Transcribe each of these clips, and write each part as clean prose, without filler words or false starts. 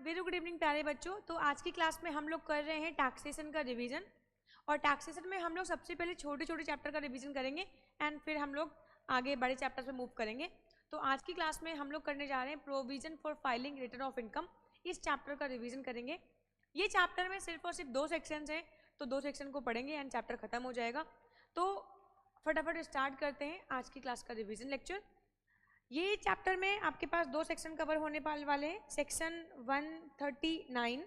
Very good evening प्यारे बच्चों। तो आज की क्लास में हम लोग कर रहे हैं टैक्सेशन का रिवीजन, और टैक्सेशन में हम लोग सबसे पहले छोटे छोटे चैप्टर का रिवीजन करेंगे एंड फिर हम लोग आगे बड़े चैप्टर पे मूव करेंगे। तो आज की क्लास में हम लोग करने जा रहे हैं provision for filing return of income, इस चैप्टर का रिवीजन करेंगे। ये चैप्टर में सिर्फ और सिर्फ 2 सेक्शंस हैं, तो 2 सेक्शन को पढ़ेंगे एंड चैप्टर खत्म हो जाएगा। तो फटाफट स्टार्ट करते हैं आज की क्लास का रिवीजन लेक्चर। ये चैप्टर में आपके पास 2 सेक्शन कवर होने वाले हैं, सेक्शन 139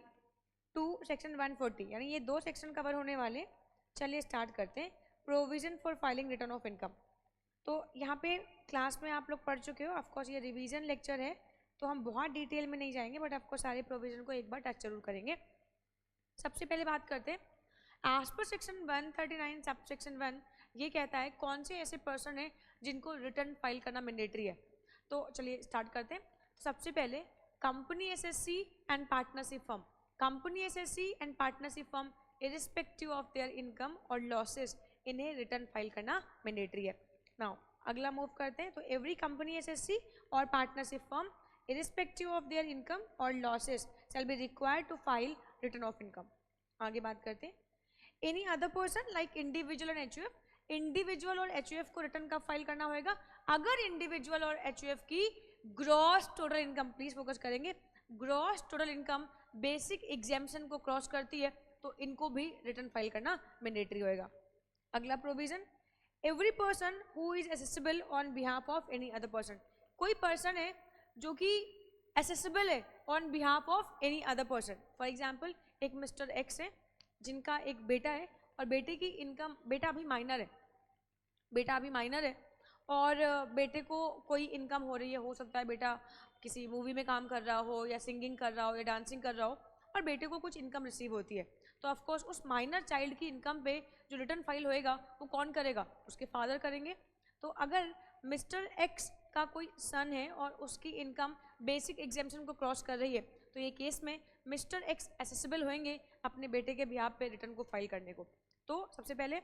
टू सेक्शन 140, यानी ये 2 सेक्शन कवर होने वाले। चलिए स्टार्ट करते हैं। Provision for filing return of income, तो यहाँ पे क्लास में आप लोग पढ़ चुके हो। ऑफकोर्स ये रिवीजन लेक्चर है तो हम बहुत डिटेल में नहीं जाएंगे, बट आपको सारे प्रोविजन को एक बार टच जरूर करेंगे। सबसे पहले बात करते हैं, as per section 139 sub section 1 ये कहता है कौन से ऐसे पर्सन है जिनको रिटर्न फाइल करना मैंडेटरी है। तो चलिए स्टार्ट करते हैं। सबसे पहले company SSC and partnership firm, company SSC and partnership firm irrespective of their income और लॉसेस इन्हें रिटर्न फाइल करना मैंडेटरी है। नाउ अगला मूव करते हैं। तो एवरी कंपनी एसएससी और partnership firm irrespective of their income और losses shall be required to file return of income. आगे बात करते हैं, any other person like individual and HUF, individual और एचयूएफ को रिटर्न कब फाइल करना होगा? अगर इंडिविजुअल और एचयूएफ की gross total income, please focus करेंगे, gross total income basic exemption को क्रॉस करती है तो इनको भी रिटर्न फाइल करना मैंडेटरी होगा। अगला provision, every person who is accessible on behalf of any other person, कोई पर्सन है जो कि एसेसिबल है on behalf of any other person. For example एक मिस्टर एक्स है जिनका एक बेटा है और बेटे की इनकम, बेटा अभी माइनर है और बेटे को कोई इनकम हो रही है, हो सकता है बेटा किसी मूवी में काम कर रहा हो या सिंगिंग कर रहा हो या डांसिंग कर रहा हो, और बेटे को कुछ इनकम रिसीव होती है। तो ऑफकोर्स उस माइनर चाइल्ड की इनकम पे जो रिटर्न फाइल होएगा वो कौन करेगा? उसके फादर करेंगे। तो अगर मिस्टर एक्स का कोई सन है और उसकी इनकम बेसिक एग्जेम्पशन को क्रॉस कर रही है तो ये केस में मिस्टर एक्स एसेसिबल होंगे अपने बेटे के बिहाफ पे रिटर्न को फाइल करने को। तो सबसे पहले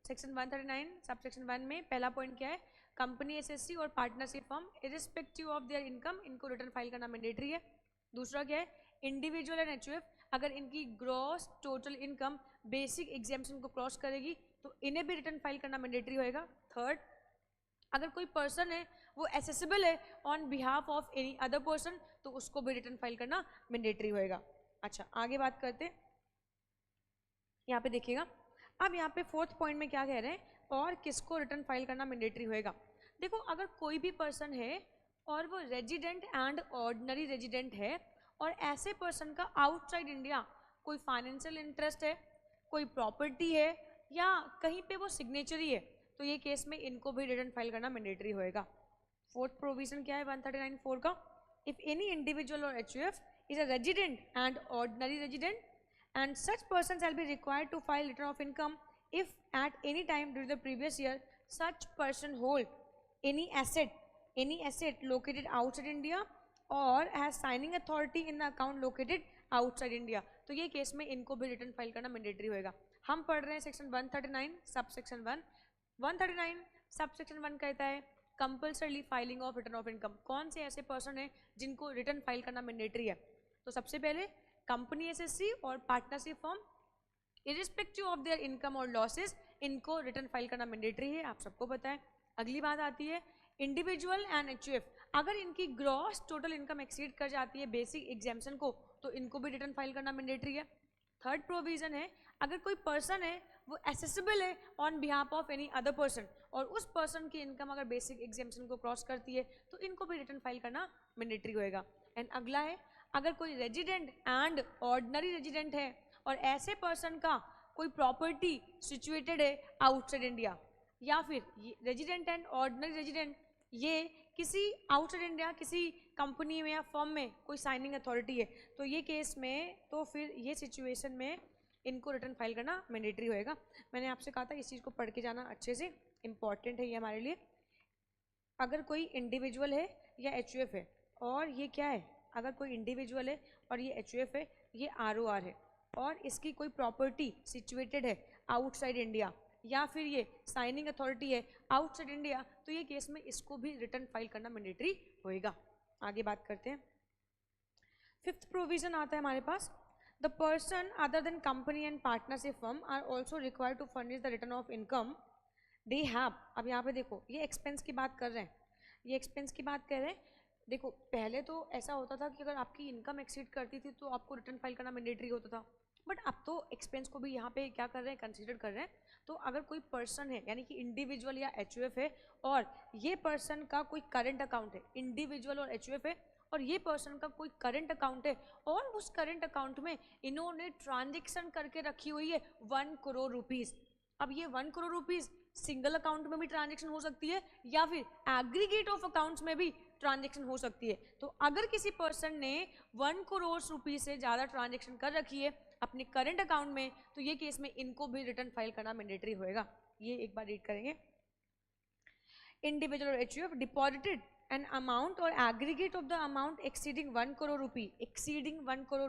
सेक्शन 139 सब सेक्शन 1 में पहला पॉइंट क्या है? कंपनी एसएससी और partnership firm irrespective of their income इनको रिटर्न फाइल करना मैंडेटरी है। दूसरा क्या है? इंडिविजुअल एंड एचयूएफ, अगर इनकी gross total income basic exemption को क्रॉस करेगी तो इन्हें भी रिटर्न फाइल करना मैंडेटरी होगा। थर्ड, अगर कोई पर्सन है वो एसेसिबल है on behalf of any other person तो उसको भी रिटर्न फाइल करना मैंडेटरी होएगा। अच्छा आगे बात करते हैं, यहाँ पे देखिएगा। अब यहाँ पे 4th पॉइंट में क्या कह रहे हैं, और किसको रिटर्न फाइल करना मैंडेटरी होएगा? देखो अगर कोई भी पर्सन है और वो रेजिडेंट एंड ऑर्डिनरी रेजिडेंट है और ऐसे पर्सन का आउटसाइड इंडिया कोई फाइनेंशियल इंटरेस्ट है, कोई प्रॉपर्टी है या कहीं पे वो सिग्नेचरी है, तो ये केस में इनको भी रिटर्न फाइल करना मैंडेटरी होएगा। 4th प्रोविजन क्या है 139(4) का? इफ एनी इंडिविजुअल और HUF is a resident and ordinary resident and such person shall be required to file return of income if at any time during the previous year such person hold any asset located outside India or has signing authority in the account located outside India। तो ये case में इनको भी return file करना mandatory होएगा। हम पढ़ रहे हैं section 139 sub section 1। 139 sub section 1 कहता है compulsory filing of return of income, कौन से ऐसे पर्सन है जिनको रिटर्न फाइल करना मैंडेटरी है? तो सबसे पहले कंपनी एसएससी और partnership firm irrespective of their income और लॉसेस इनको रिटर्न फाइल करना मैंडेटरी है, आप सबको पता है। अगली बात आती है इंडिविजुअल एंड एचयूएफ, अगर इनकी ग्रॉस टोटल इनकम एक्सीड कर जाती है बेसिक एग्जेम्पशन को तो इनको भी रिटर्न फाइल करना मैंडेटरी है। थर्ड प्रोविजन है, अगर कोई पर्सन है वो एसेसिबल है on behalf of any other person और उस पर्सन की इनकम अगर बेसिक एग्जेम्पशन को क्रॉस करती है तो इनको भी रिटर्न फाइल करना मैंडेटरी होएगा। एंड अगला है, अगर कोई रेजिडेंट एंड ऑर्डिनरी रेजिडेंट है और ऐसे पर्सन का कोई प्रॉपर्टी सिचुएटेड है आउटसाइड इंडिया, या फिर रेजिडेंट एंड ऑर्डिनरी रेजिडेंट ये किसी आउटसाइड इंडिया किसी कंपनी में या फर्म में कोई साइनिंग अथॉरिटी है, तो ये केस में तो फिर ये सिचुएशन में इनको रिटर्न फाइल करना मैंडेटरी होएगा। मैंने आपसे कहा था इस चीज़ को पढ़ के जाना अच्छे से, इंपॉर्टेंट है ये हमारे लिए। अगर कोई इंडिविजुअल है या एचयूएफ है, और ये क्या है, अगर कोई इंडिविजुअल है और ये एचयूएफ है, ये आरओआर है और इसकी कोई प्रॉपर्टी सिचुएटेड है आउटसाइड इंडिया या फिर ये साइनिंग अथॉरिटी है आउटसाइड इंडिया, तो ये केस में इसको भी रिटर्न फाइल करना मैंडेटरी होएगा। आगे बात करते हैं। फिफ्थ प्रोविजन आता है हमारे पास, the person other than company and partnership firm are also required to furnish the return of income they have. अब यहाँ पे देखो ये एक्सपेंस की बात कर रहे हैं, ये एक्सपेंस की बात कर रहे हैं। देखो पहले तो ऐसा होता था कि अगर आपकी इनकम एक्सीड करती थी तो आपको रिटर्न फाइल करना मैंडेटरी होता था, बट अब तो एक्सपेंस को भी यहाँ पे क्या कर रहे हैं, कंसीडर कर रहे हैं। तो अगर कोई पर्सन है यानी कि इंडिविजुअल या एचयूएफ है और ये पर्सन का कोई करंट अकाउंट है, इंडिविजुअल और एचयूएफ है और ये पर्सन का कोई करंट अकाउंट है और उस करंट अकाउंट में इन्होंने ट्रांजेक्शन करके रखी हुई है 1 करोड़ रुपीज़। अब ये 1 करोड़ रुपीज़ सिंगल अकाउंट में भी ट्रांजेक्शन हो सकती है या फिर एग्रीगेट ऑफ अकाउंट्स में भी ट्रांजेक्शन हो सकती है। तो अगर किसी पर्सन ने 1 करोड़ रुपीज़ से ज़्यादा ट्रांजेक्शन कर रखी है अपने करंट अकाउंट में, तो ये केस में इनको भी रिटर्न फाइल करना मैंडेटरी होएगा। ये एक बार रीड करेंगे, इंडिविजुअल और HUF deposited an amount or aggregate of the amount exceeding 1 crore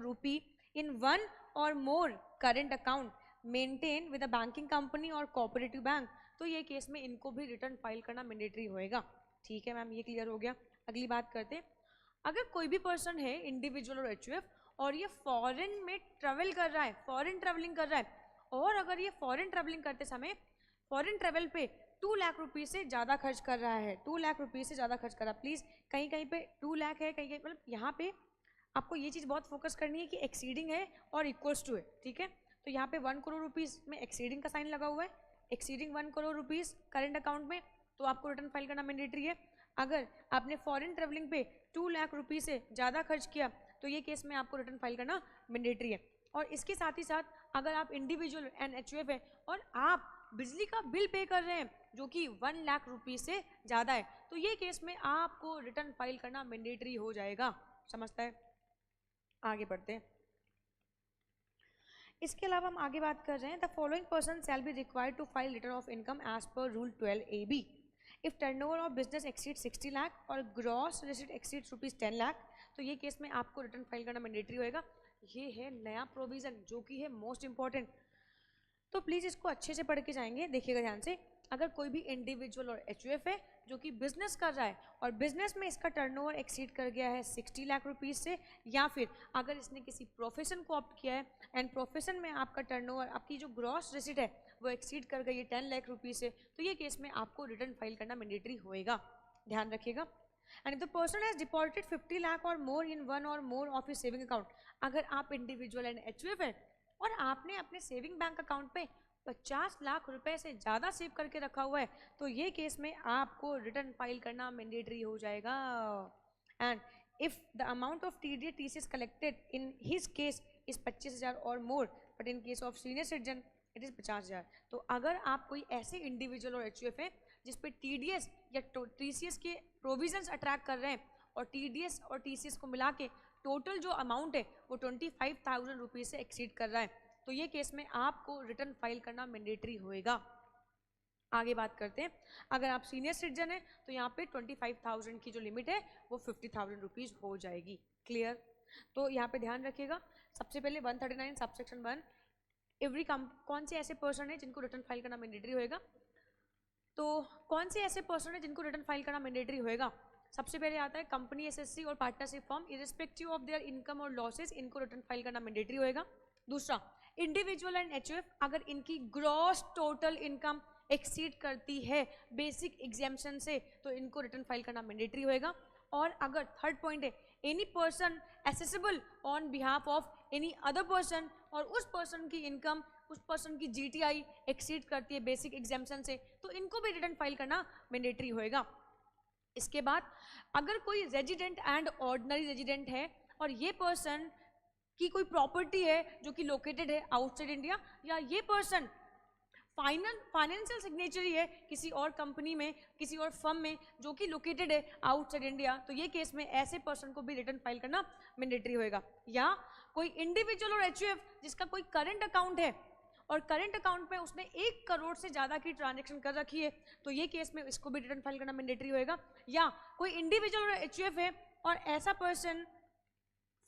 rupee in one or more current account maintained with a banking company or cooperative bank, तो ये case में इनको भी रिटर्न फाइल करना mandatory होएगा। ठीक है मैम, ये क्लियर हो गया। अगली बात करते हैं, अगर कोई भी पर्सन है इंडिविजुअल और एचयूएफ और ये फॉरेन में ट्रेवल कर रहा है, फॉरेन ट्रेवलिंग कर रहा है, और अगर ये फॉरेन ट्रेवलिंग करते समय फॉरेन ट्रेवल पे 2 लाख रुपीज़ से ज़्यादा खर्च कर रहा है, 2 लाख रुपीज़ से ज़्यादा खर्च कर रहा है, प्लीज़ कहीं कहीं पे 2 लाख है, कहीं कहीं मतलब यहाँ पे आपको ये चीज़ बहुत फोकस करनी है कि एक्सीडिंग है और इक्वल्स टू है। ठीक है, तो यहाँ पे 1 करोड़ रुपीज़ में एक्सीडिंग का साइन लगा हुआ है, exceeding 1 crore rupees current account में, तो आपको रिटर्न फाइल करना मैंडेटरी है। अगर आपने फॉरेन ट्रेवलिंग पे 2 लाख रुपीज़ से ज़्यादा खर्च किया तो ये केस में आपको रिटर्न फाइल करना मैंडेटरी है। और इसके साथ ही साथ अगर आप इंडिविजुअल एंड एचयूएफ है और आप बिजली का बिल पे कर रहे हैं जो कि 1 लाख रुपीज़ से ज़्यादा है, तो ये केस में आपको रिटर्न फाइल करना मैंडेटरी हो जाएगा। समझता है? आगे बढ़ते हैं। इसके अलावा हम आगे बात कर रहे हैं, the following person shall be required to file return of income as per rule 12AB if turnover of business exceed 60 lakh और ग्रॉस रिसीट एक्सीड ₹10 लाख, तो ये केस में आपको रिटर्न फाइल करना मैंडेटरी होएगा। ये है नया प्रोविजन जो कि है मोस्ट इंपॉर्टेंट, तो प्लीज़ इसको अच्छे से पढ़ के जाएंगे, देखिएगा ध्यान से। अगर कोई भी इंडिविजुअल और एचयूएफ है जो कि बिजनेस कर रहा है और बिजनेस में इसका टर्नओवर एक्सीड कर गया है 60 लाख रुपीज़ से, या फिर अगर इसने किसी प्रोफेशन को ऑप्ट किया है एंड प्रोफेशन में आपका टर्नओवर, आपकी जो ग्रॉस रिसीट है वो एक्सीड कर गई है 10 लाख रुपीज़ से, तो ये केस में आपको रिटर्न फाइल करना मैंडेटरी होएगा। ध्यान रखिएगा। And if the person has deposited 50 lakh और मोर इन वन और more of his saving account, अगर आप इंडिविजुअल एंड एचयूएफ है और आपने अपने सेविंग बैंक अकाउंट पे 50 लाख रुपए से ज़्यादा सेव करके रखा हुआ है, तो ये केस में आपको रिटर्न फाइल करना मैंडेटरी हो जाएगा। And if the amount of TDS TCS collected in his case is 25,000 और more, but in case of senior citizen it is 50,000। तो अगर आप कोई ऐसे इंडिविजुअल और एचयूएफ है जिस पे टीडीएस या टीसीएस के प्रोविजंस अट्रैक्ट कर रहे हैं और टीडीएस और टीसीएस को मिला के टोटल जो अमाउंट है वो 25,000 रुपीज़ से एक्सीड कर रहा है, तो ये केस में आपको रिटर्न फाइल करना मैंडेटरी होएगा। आगे बात करते हैं, अगर आप सीनियर सिटीजन है तो यहाँ पे 25,000 की जो लिमिट है वो 50,000 रुपीज़ हो जाएगी। क्लियर? तो यहाँ पे ध्यान रखिएगा। सबसे पहले 139 सबसेक्शन 1, एवरी कौन से ऐसे पर्सन है जिनको रिटर्न फाइल करना मैंडेटरी होएगा, तो कौन से ऐसे पर्सन है जिनको रिटर्न फाइल करना मैंडेटरी होएगा। सबसे पहले आता है कंपनी, एसएससी और partnership firm, irrespective of their income और लॉसेस, इनको रिटर्न फाइल करना मैंडेटरी होएगा। दूसरा, इंडिविजुअल एंड एचयूएफ, अगर इनकी ग्रॉस टोटल इनकम एक्सीड करती है बेसिक एग्जेम्पशन से, तो इनको रिटर्न फाइल करना मैंडेटरी होएगा। और अगर थर्ड पॉइंट है, any person accessible on behalf of any other person, और उस पर्सन की इनकम, उस पर्सन की जीटीआई एक्सीड करती है बेसिक एग्जेम्पशन से, तो इनको भी रिटर्न फाइल करना मैंडेटरी होएगा। इसके बाद अगर कोई रेजिडेंट एंड ऑर्डिनरी रेजिडेंट है और ये पर्सन की कोई प्रॉपर्टी है जो कि लोकेटेड है आउटसाइड इंडिया, या ये पर्सन फाइनेंशियल सिग्नेचरी है किसी और कंपनी में, किसी और फर्म में जो कि लोकेटेड है आउटसाइड इंडिया, तो ये केस में ऐसे पर्सन को भी रिटर्न फाइल करना मैंडेटरी होएगा। या कोई इंडिविजुअल और एचयूएफ जिसका कोई करंट अकाउंट है और करंट अकाउंट में उसने 1 करोड़ से ज़्यादा की ट्रांजेक्शन कर रखी है, तो ये केस में इसको भी रिटर्न फाइल करना मैंडेटरी होएगा। या कोई इंडिविजुअल और एचयूएफ है और ऐसा पर्सन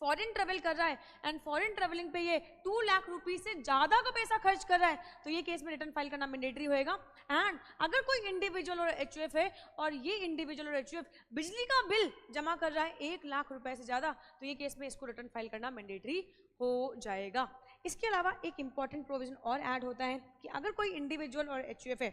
फॉरेन ट्रेवल कर रहा है एंड फॉरेन ट्रेवलिंग पे ये 2 लाख रुपीज से ज़्यादा का पैसा खर्च कर रहा है, तो ये केस में रिटर्न फाइल करना मैंडेटरी होएगा। एंड अगर कोई इंडिविजुअल और एचयूएफ है और ये इंडिविजुअल और एचयूएफ बिजली का बिल जमा कर रहा है 1 लाख रुपए से ज़्यादा, तो ये केस में इसको रिटर्न फाइल करना मैंडेटरी हो जाएगा। इसके अलावा एक इंपॉर्टेंट प्रोविजन और ऐड होता है कि अगर कोई इंडिविजुअल और एचयूएफ है,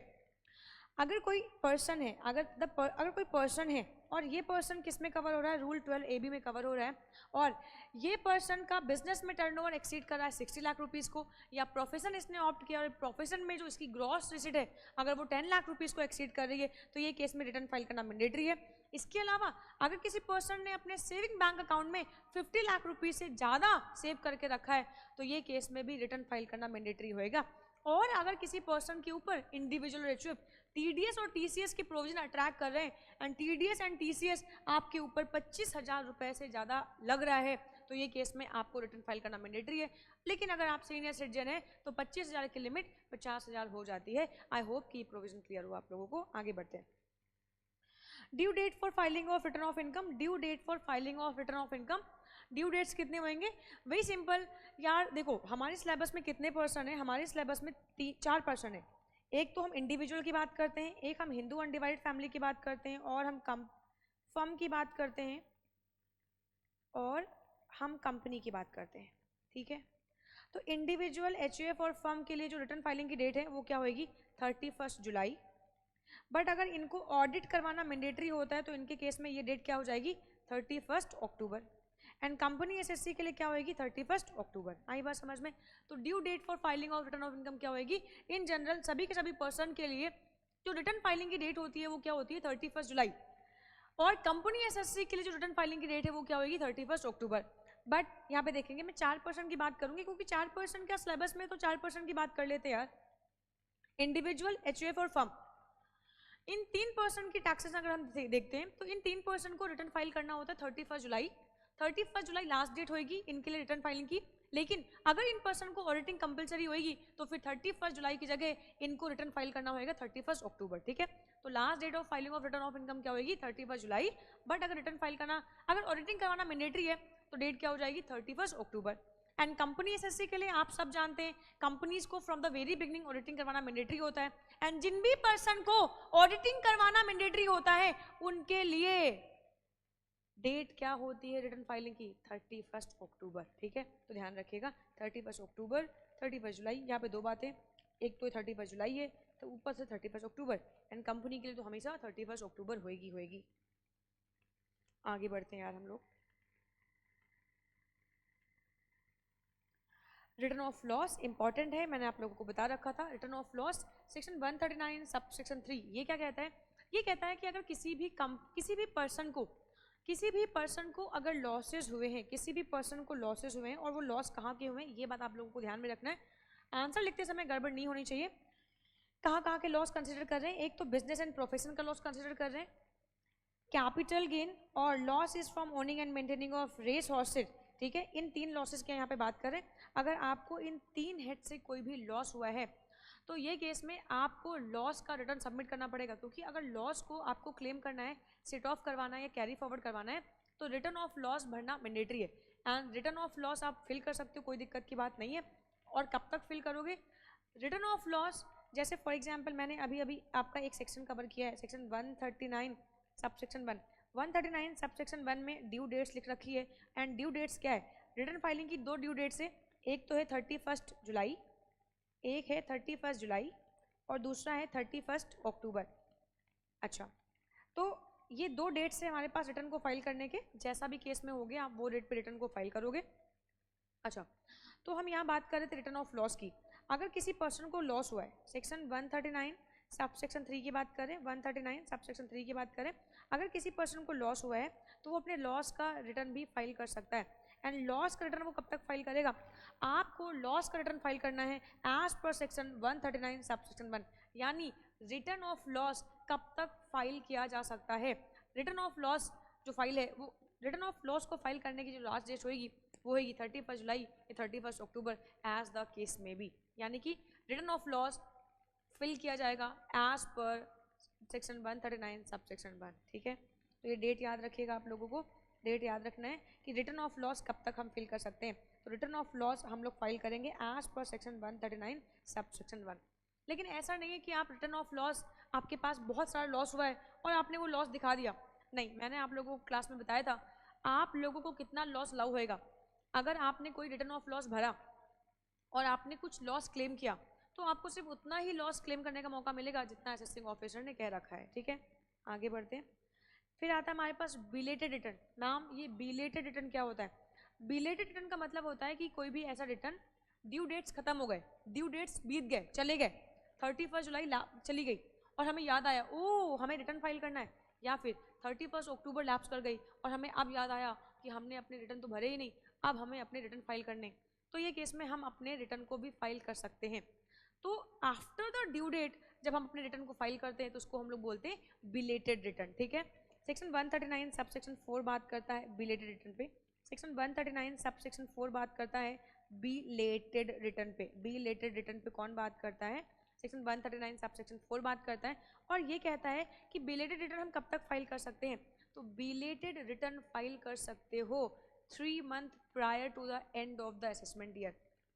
अगर कोई पर्सन है, अगर कोई पर्सन है और ये पर्सन किस में कवर हो रहा है, रूल 12AB में कवर हो रहा है, और ये पर्सन का बिजनेस में टर्नओवर एक्सीड कर रहा है 60 लाख रुपीज़ को, या प्रोफेशन इसने ऑप्ट किया और प्रोफेशन में जो इसकी ग्रॉस रिसीट है अगर वो 10 लाख रुपीज़ को एक्सीड कर रही है, तो ये केस में रिटर्न फाइल करना मैंडेटरी है। इसके अलावा अगर किसी पर्सन ने अपने सेविंग बैंक अकाउंट में 50 लाख रुपीज़ से ज़्यादा सेव करके रखा है, तो ये केस में भी रिटर्न फाइल करना मैंडेटरी होएगा। और अगर किसी पर्सन के ऊपर इंडिविजुअल और एचयूएफ टीडीएस और टीसीएस की प्रोविजन अट्रैक्ट कर रहे हैं एंड टीडीएस एंड टीसीएस आपके ऊपर 25,000 रुपए से ज़्यादा लग रहा है, तो ये केस में आपको रिटर्न फाइल करना मैंडेटरी है। लेकिन अगर आप सीनियर सिटीजन है तो 25,000 की लिमिट 50,000 हो जाती है। आई होप कि प्रोविजन क्लियर हुआ आप लोगों को। आगे बढ़ते हैं। Due date for filing of return of income. Due date for filing of return of income, due dates कितने होंगे? वेरी सिंपल यार, देखो हमारे सिलेबस में कितने पर्सन है, हमारे सिलेबस में 4 पर्सन है। एक तो हम इंडिविजुअल की बात करते हैं, एक हम हिंदू अनडिवाइडेड फैमिली की बात करते हैं, और हम फर्म की बात करते हैं, और हम कंपनी की बात करते हैं। ठीक है, तो इंडिविजुअल, एचयूएफ और फर्म के लिए जो रिटर्न फाइलिंग की डेट है वो क्या होगी? 31 जुलाई। बट अगर इनको ऑडिट करवाना मैंडेटरी होता है तो इनके केस में ये डेट क्या हो जाएगी? 31 अक्टूबर। एंड कंपनी एसएससी के लिए क्या होगी? 31 अक्टूबर। आई बात समझ में? तो due date for filing of return of income क्या होगी? इन जनरल सभी के सभी पर्सन के लिए जो रिटर्न फाइलिंग की डेट होती है वो क्या होती है? 31 जुलाई। और कंपनी एसएससी के लिए जो रिटर्न फाइलिंग की डेट है वो क्या होगी? 31 अक्टूबर। बट यहाँ पे देखेंगे मैं 4% की बात करूंगी, क्योंकि 4% का सिलेबस में, तो 4% की बात कर लेते यार। इंडिविजुअल, एचयूएफ और फर्म, इन 3% की टैक्सेस अगर हम देखते हैं तो इन 3% को रिटर्न फाइल करना होता है 31 जुलाई। 31 जुलाई लास्ट डेट होगी इनके लिए रिटर्न फाइलिंग की। लेकिन अगर इन पर्सन को ऑडिटिंग कंपलसरी होगी तो फिर 31 जुलाई की जगह इनको रिटर्न फाइल करना होगा 31 अक्टूबर। ठीक है, तो last date of filing of return of income क्या होगी? 31 जुलाई। बट अगर रिटर्न फाइल करना, अगर ऑडिटिंग करवाना मैंडेटरी है तो डेट क्या हो जाएगी? 31 अक्टूबर। एंड कंपनी एसएससी के लिए आप सब जानते हैं कंपनीज को from the very beginning auditing करवाना मैंडेटरी होता है। एंड जिन भी पर्सन को ऑडिटिंग करवाना मैंडेटरी होता है उनके लिए डेट क्या होती है रिटर्न फाइलिंग की? 31 अक्टूबर। ठीक है, तो ध्यान रखिएगा 31 अक्टूबर, 31 जुलाई। यहाँ पे दो बातें, एक तो 31 जुलाई है तो ऊपर से 31 अक्टूबर। एंड कंपनी के लिए तो हमेशा 31 अक्टूबर होएगी। आगे बढ़ते हैं यार हम लोग। रिटर्न ऑफ लॉस इंपॉर्टेंट है, मैंने आप लोगों को बता रखा था। Return of loss section 139 sub section 3 ये क्या कहता है? ये कहता है कि अगर किसी भी पर्सन को अगर लॉसेज हुए हैं, किसी भी पर्सन को लॉसेज हुए हैं, और वो लॉस कहाँ के हुए हैं ये बात आप लोगों को ध्यान में रखना है। आंसर लिखते समय गड़बड़ नहीं होनी चाहिए। कहाँ के लॉस कंसिडर कर रहे हैं? एक तो बिजनेस एंड प्रोफेशन का लॉस कंसिडर कर रहे हैं, कैपिटल गेन, और loss is from owning and maintaining of race horses. ठीक है, इन 3 लॉसेज के यहाँ पे बात करें। अगर आपको इन 3 हेड से कोई भी लॉस हुआ है तो ये केस में आपको लॉस का रिटर्न सबमिट करना पड़ेगा, क्योंकि अगर लॉस को आपको क्लेम करना है, सेट ऑफ करवाना है या कैरी फॉरवर्ड करवाना है तो रिटर्न ऑफ लॉस भरना मैंडेटरी है। एंड रिटर्न ऑफ लॉस आप फिल कर सकते हो, कोई दिक्कत की बात नहीं है। और कब तक फिल करोगे रिटर्न ऑफ लॉस? जैसे फॉर एग्जाम्पल मैंने अभी आपका एक सेक्शन कवर किया है, section 139 sub section 1। 139 sub section 1 में ड्यू डेट्स लिख रखी है। एंड ड्यू डेट्स क्या है? रिटर्न फाइलिंग की 2 ड्यू डेट्स है, एक तो है 31 जुलाई, एक है 31 जुलाई और दूसरा है 31 अक्टूबर। अच्छा, तो ये 2 डेट से हमारे पास रिटर्न को फाइल करने के, जैसा भी केस में हो गया आप वो डेट पे रिटर्न को फाइल करोगे। अच्छा, तो हम यहाँ बात कर रहे थे रिटर्न ऑफ लॉस की। अगर किसी पर्सन को लॉस हुआ है, सेक्शन 139 सब सेक्शन 3 की बात करें, 139 सब सेक्शन 3 की बात करें, अगर किसी पर्सन को लॉस हुआ है तो वो अपने लॉस का रिटर्न भी फाइल कर सकता है। एंड लॉस का रिटर्न वो कब तक फाइल करेगा? आपको लॉस का रिटर्न फाइल करना है as per section 139 sub section 1। यानी रिटर्न ऑफ लॉस कब तक फाइल किया जा सकता है? रिटर्न ऑफ लॉस जो फाइल है वो, रिटर्न ऑफ लॉस को फाइल करने की जो लास्ट डेट होगी वो होगी 31 जुलाई या 31 अक्टूबर एज द केस में भी। यानी कि रिटर्न ऑफ लॉस फिल किया जाएगा as per section 139 sub section 1। ठीक है, तो ये डेट याद रखिएगा आप लोगों को। डेट याद रखना है कि रिटर्न ऑफ लॉस कब तक हम फिल कर सकते हैं। तो रिटर्न ऑफ लॉस हम लोग फाइल करेंगे as per section 139 sub section 1। लेकिन ऐसा नहीं है कि आप रिटर्न ऑफ लॉस, आपके पास बहुत सारा लॉस हुआ है और आपने वो लॉस दिखा दिया। नहीं, मैंने आप लोगों को क्लास में बताया था आप लोगों को कितना लॉस लाउ होएगा। अगर आपने कोई रिटर्न ऑफ लॉस भरा और आपने कुछ लॉस क्लेम किया तो आपको सिर्फ उतना ही लॉस क्लेम करने का मौका मिलेगा जितना असेसिंग ऑफिसर ने कह रखा है। ठीक है, आगे बढ़ते हैं। फिर आता है हमारे पास बिलेटेड रिटर्न। मैम ये बिलेटेड रिटर्न क्या होता है? बिलेटेड रिटर्न का मतलब होता है कि कोई भी ऐसा रिटर्न, ड्यू डेट्स खत्म हो गए, ड्यू डेट्स बीत गए, चले गए, 31 जुलाई चली गई और हमें याद आया ओ हमें रिटर्न फाइल करना है, या फिर 31 अक्टूबर लैप्स कर गई और हमें अब याद आया कि हमने अपने रिटर्न तो भरे ही नहीं, अब हमें अपने रिटर्न फाइल करने। तो ये केस में हम अपने रिटर्न को भी फाइल कर सकते हैं। तो आफ्टर द ड्यू डेट जब हम अपने रिटर्न को फाइल करते हैं तो उसको हम लोग बोलते हैं बिलेटेड रिटर्न। ठीक है, सेक्शन 139 सब सेक्शन 4 बात करता है बिलेटेड रिटर्न पे। सेक्शन 139 सब सेक्शन 4 बात करता है बिलेटेड रिटर्न पे। बिलेटेड रिटर्न पे कौन बात करता है? सेक्शन 139 सब सेक्शन 4 बात करता है और ये कहता है कि बिलेटेड रिटर्न हम कब तक फाइल कर सकते हैं। तो बिलेटेड रिटर्न फाइल कर सकते हो 3 months prior to the end of the assessment year।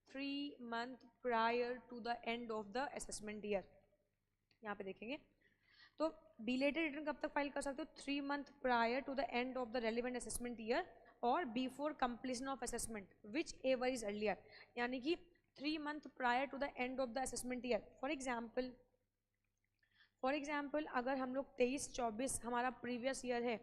3 months prior to the end of the assessment year। यहाँ पे देखेंगे तो बिलेटेड रिटर्न कब तक फाइल कर सकते हो? 3 months prior to the end of the relevant assessment year और before completion of assessment which ever is earlier. यानी कि 3 months prior to the end of the assessment year। For example अगर हम लोग 23-24 हमारा प्रीवियस ईयर है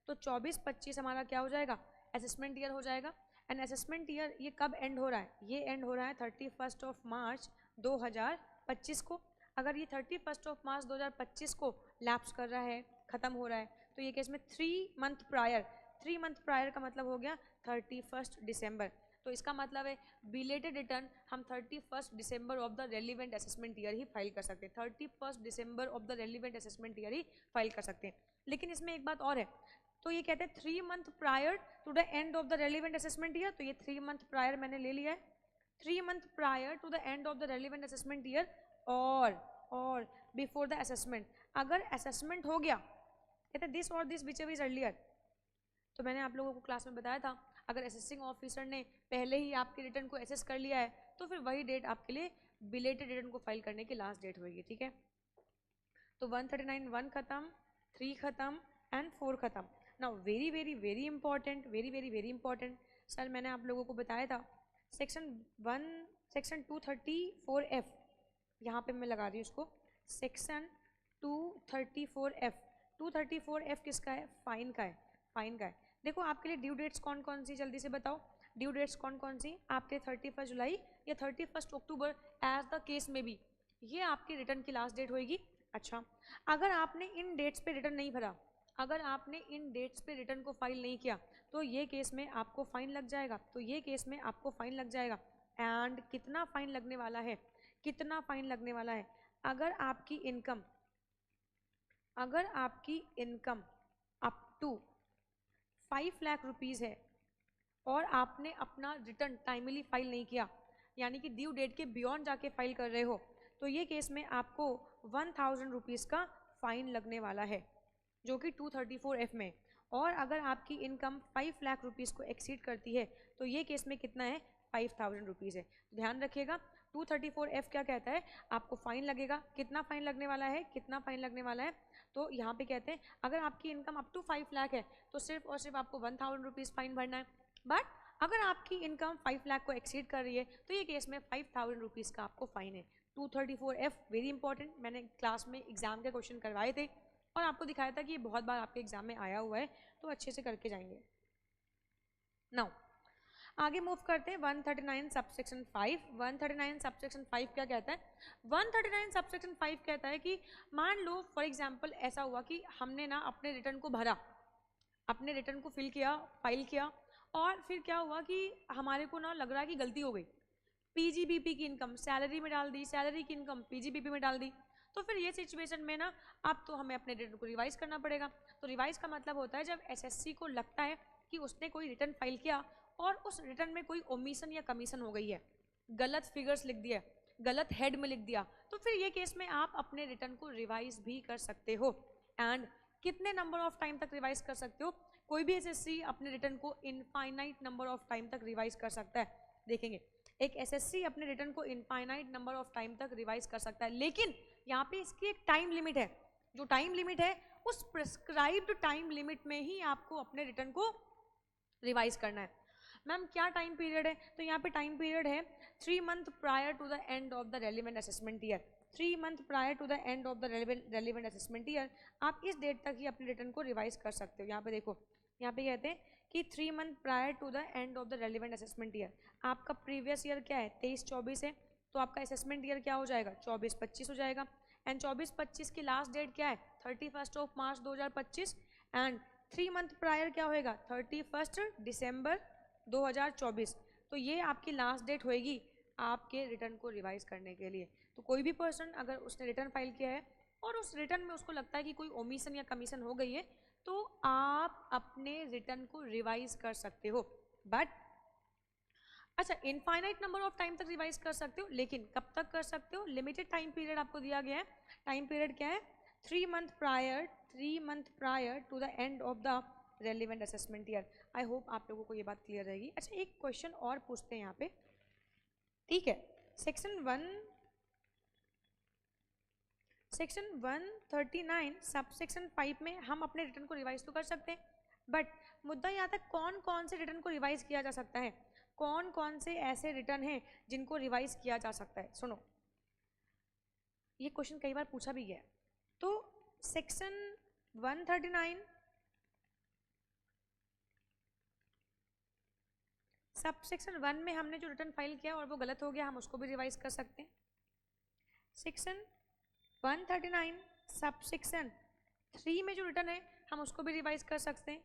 तो 24-25 हमारा क्या हो जाएगा? असेसमेंट ईयर हो जाएगा। एंड असेसमेंट ईयर ये कब एंड हो रहा है? ये एंड हो रहा है 31 मार्च 2025 को। अगर ये 31 मार्च 2025 को लैप्स कर रहा है, ख़त्म हो रहा है, तो ये केस में 3 months प्रायर का मतलब हो गया 31 दिसंबर। तो इसका मतलब है बिलेटेड रिटर्न हम 31 दिसंबर of the relevant assessment year ही फाइल कर सकते हैं। 31 दिसंबर of the relevant assessment year ही फाइल कर सकते हैं। लेकिन इसमें एक बात और है, तो ये कहते हैं 3 months prior to the end of the relevant assessment year. तो ये 3 months प्रायर मैंने ले लिया है, 3 months prior to the end of the relevant assessment year और बिफोर द असेसमेंट। अगर असेसमेंट हो गया कहते हैं दिस और this whichever is earlier. तो मैंने आप लोगों को क्लास में बताया था अगर असेसिंग ऑफिसर ने पहले ही आपके रिटर्न को असेस कर लिया है तो फिर वही डेट आपके लिए बिलेटेड रिटर्न को फाइल करने की लास्ट डेट होगी। ठीक है, तो 139 1 खत्म, 3 खत्म एंड 4 खत्म। Now very very very important, very very very important sir, मैंने आप लोगों को बताया था सेक्शन 234F, यहाँ पे मैं लगा रही हूँ उसको, सेक्शन 234F। 234F किसका है? फाइन का है, फाइन का है। देखो आपके लिए ड्यू डेट्स कौन कौन सी, जल्दी से बताओ ड्यू डेट्स कौन कौन सी आपके 31 जुलाई या 31 अक्टूबर एज द केस में भी, ये आपके रिटर्न की लास्ट डेट होगी। अच्छा, अगर आपने इन डेट्स पे रिटर्न नहीं भरा, अगर आपने इन डेट्स पे रिटर्न को फाइल नहीं किया तो ये केस में आपको फाइन लग जाएगा। तो ये केस में आपको फाइन लग जाएगा। एंड कितना फाइन लगने वाला है? कितना फाइन लगने वाला है? अगर आपकी income up to 5 lakh rupees है और आपने अपना रिटर्न टाइमली फाइल नहीं किया, यानी कि ड्यू डेट के बियॉन्ड जाके फाइल कर रहे हो, तो ये केस में आपको 1000 रुपीज़ का फाइन लगने वाला है, जो कि 234F में। और अगर आपकी इनकम 5 लाख रुपीज़ को एक्सीड करती है तो ये केस में कितना है? 5000 रुपीज़ है। ध्यान रखिएगा 234F क्या कहता है? आपको फाइन लगेगा। कितना फाइन लगने वाला है? कितना फाइन लगने वाला है? तो यहाँ पे कहते हैं अगर आपकी इनकम अप टू 5 लाख है तो सिर्फ और सिर्फ आपको 1000 रुपीज़ फाइन भरना है। बट अगर आपकी इनकम 5 लाख को एक्सीड कर रही है तो ये केस में 5000 रुपीज़ का आपको फाइन है। 234F वेरी इंपॉर्टेंट, मैंने क्लास में एग्जाम के क्वेश्चन करवाए थे और आपको दिखाया था कि ये बहुत बार आपके एग्जाम में आया हुआ है, तो अच्छे से करके जाएंगे। नाउ आगे मूव करते हैं 139 सबसेक्शन 5। 139 सबसेक्शन 5 क्या कहता है? 139 सबसेक्शन 5 कहता है कि मान लो फॉर एग्जांपल ऐसा हुआ कि हमने ना अपने रिटर्न को भरा, अपने रिटर्न को फिल किया, फाइल किया, और फिर क्या हुआ कि हमारे को ना लग रहा है कि गलती हो गई, पीजीबीपी की इनकम सैलरी में डाल दी, सैलरी की इनकम पीजीबीपी में डाल दी। तो फिर ये सिचुएशन में ना अब तो हमें अपने रिटर्न को रिवाइज करना पड़ेगा। तो रिवाइज का मतलब होता है जब एसएससी को लगता है कि उसने कोई रिटर्न फाइल किया और उस रिटर्न में कोई ओमिशन या कमीशन हो गई है, गलत फिगर्स लिख दिया, गलत हेड में लिख दिया, तो फिर ये केस में आप अपने रिटर्न को रिवाइज भी कर सकते हो। एंड कितने नंबर ऑफ टाइम तक रिवाइज कर सकते हो? कोई भी एसएससी अपने रिटर्न को इनफाइनाइट नंबर ऑफ टाइम तक रिवाइज कर सकता है। देखेंगे एक एसएससी अपने रिटर्न को इनफाइनाइट नंबर ऑफ टाइम तक रिवाइज कर सकता है, लेकिन यहाँ पे इसकी एक टाइम लिमिट है। जो टाइम लिमिट है उस प्रिस्क्राइब्ड टाइम लिमिट में ही आपको अपने रिटर्न को रिवाइज करना है। मैम क्या टाइम पीरियड है? तो यहाँ पे टाइम पीरियड है 3 month prior to the end of the relevant assessment year. 3 month prior to the end of the relevant assessment year, आप इस डेट तक ही अपने रिटर्न को रिवाइज कर सकते हो। यहाँ पे देखो, यहाँ पे कहते हैं कि 3 month prior to the end of the relevant assessment year. आपका प्रीवियस ईयर क्या है? 23-24 है, तो आपका असेसमेंट ईयर क्या हो जाएगा? 24-25 हो जाएगा। एंड 24-25 की लास्ट डेट क्या है? 31 मार्च 2025। एंड 3 मंथ प्रायर क्या होएगा? 31 दिसंबर 2024। तो ये आपकी लास्ट डेट होएगी आपके रिटर्न को रिवाइज करने के लिए। तो कोई भी पर्सन अगर उसने रिटर्न फाइल किया है और उस रिटर्न में उसको लगता है कि कोई ओमिशन या कमीशन हो गई है, तो आप अपने रिटर्न को रिवाइज कर सकते हो। बट अच्छा, इनफाइनाइट नंबर ऑफ टाइम तक रिवाइज कर सकते हो, लेकिन कब तक कर सकते हो? लिमिटेड टाइम पीरियड आपको दिया गया है। टाइम पीरियड क्या है? 3 month prior to the end of the relevant assessment year. I hope आप लोगों को ये बात क्लियर रहेगी। अच्छा, एक क्वेश्चन और पूछते हैं यहाँ पे, ठीक है। सेक्शन 139 सब सेक्शन 5 में हम अपने रिटर्न को रिवाइज तो कर सकते हैं, बट मुद्दा यहाँ तक कौन कौन से रिटर्न को रिवाइज किया जा सकता है, कौन कौन से ऐसे रिटर्न हैं जिनको रिवाइज किया जा सकता है। सुनो, ये क्वेश्चन कई बार पूछा भी गया है। तो सेक्शन 139 सब सेक्शन 1 में हमने जो रिटर्न फाइल किया और वो गलत हो गया, हम उसको भी रिवाइज कर सकते हैं। सेक्शन 139 सब सेक्शन 3 में जो रिटर्न है हम उसको भी रिवाइज कर सकते हैं।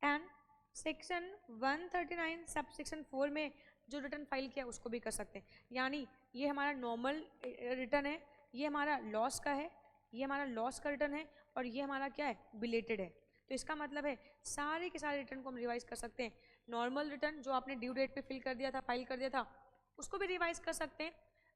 एंड सेक्शन 139 सब सेक्शन 4 में जो रिटर्न फाइल किया उसको भी कर सकते हैं। यानी ये हमारा नॉर्मल रिटर्न है, ये हमारा लॉस का है, ये हमारा लॉस का रिटर्न है, और ये हमारा क्या है? बिलेटेड है। तो इसका मतलब है सारे के सारे रिटर्न को हम रिवाइज कर सकते हैं। नॉर्मल रिटर्न जो आपने ड्यू डेट पे फिल कर दिया था, फाइल कर दिया था, उसको भी रिवाइज कर सकते हैं।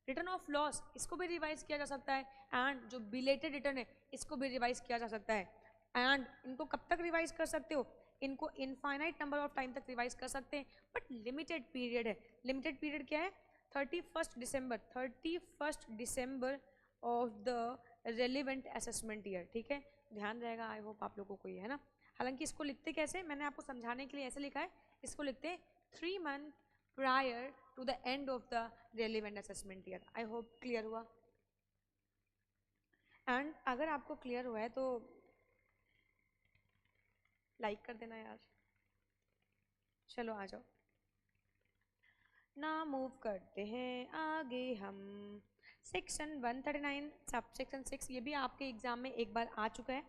रिटर्न ऑफ लॉस, इसको भी रिवाइज किया जा सकता है। एंड जो बिलेटेड रिटर्न है इसको भी रिवाइज किया जा सकता है। एंड इनको कब तक रिवाइज कर सकते हो? इनको इनफाइनाइट नंबर ऑफ टाइम तक रिवाइज कर सकते हैं, बट लिमिटेड पीरियड है। लिमिटेड पीरियड क्या है? 31 दिसंबर of the relevant assessment year. ठीक है, ध्यान रहेगा। आई होप आप लोगों को ये है ना। हालांकि इसको लिखते कैसे, मैंने आपको समझाने के लिए ऐसे लिखा है, इसको लिखते हैं 3 month prior to the end of the relevant assessment year. I hope clear हुआ। एंड अगर आपको क्लियर हुआ है तो लाइक कर देना यार। चलो आ जाओ ना, मूव करते हैं आगे हम। सेक्शन 139 सब सेक्शन 6, ये भी आपके एग्जाम में एक बार आ चुका है।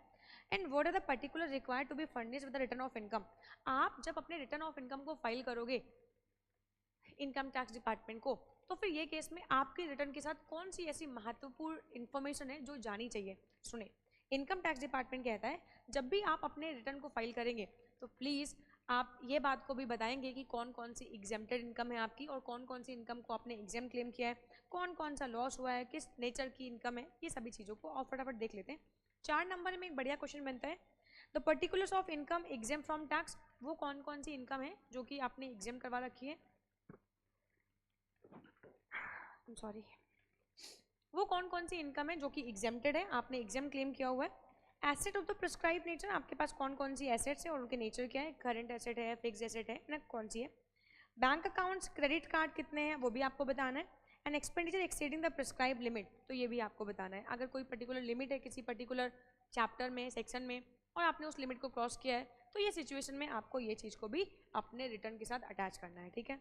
And what are the particular required to be furnished with the return of income. आप जब अपने रिटर्न ऑफ इनकम को फाइल करोगे इनकम टैक्स डिपार्टमेंट को, तो फिर ये केस में आपके रिटर्न के साथ कौन सी ऐसी महत्वपूर्ण इन्फॉर्मेशन है जो जानी चाहिए। सुने, इनकम टैक्स डिपार्टमेंट कहता है जब भी आप अपने रिटर्न को फाइल करेंगे तो प्लीज़ आप ये बात को भी बताएंगे कि कौन कौन सी एग्जेम्प्टेड इनकम है आपकी, और कौन कौन सी इनकम को आपने एग्जाम क्लेम किया है, कौन कौन सा लॉस हुआ है, किस नेचर की इनकम है, ये सभी चीज़ों को और फटाफट देख लेते हैं। 4 नंबर में एक बढ़िया क्वेश्चन बनता है, the particulars of income exam from tax. वो कौन कौन सी इनकम है जो कि आपने एग्जाम करवा रखी है, सॉरी, वो कौन कौन सी इनकम है जो कि एग्जेम्प्टेड है, आपने एग्जाम क्लेम किया हुआ है। Asset of the prescribe nature, आपके पास कौन कौन सी एसेट्स है और उनके नेचर क्या है, करंट एसेट है, फिक्स एसेट है ना, कौन सी है। बैंक अकाउंट्स, क्रेडिट कार्ड कितने हैं वो भी आपको बताना है। And expenditure exceeding the prescribe limit, तो ये भी आपको बताना है। अगर कोई पर्टिकुलर लिमिट है किसी पर्टिकुलर चैप्टर में, सेक्शन में, और आपने उस लिमिट को क्रॉस किया है, तो ये सिचुएशन में आपको ये चीज़ को भी अपने रिटर्न के साथ अटैच करना है। ठीक है,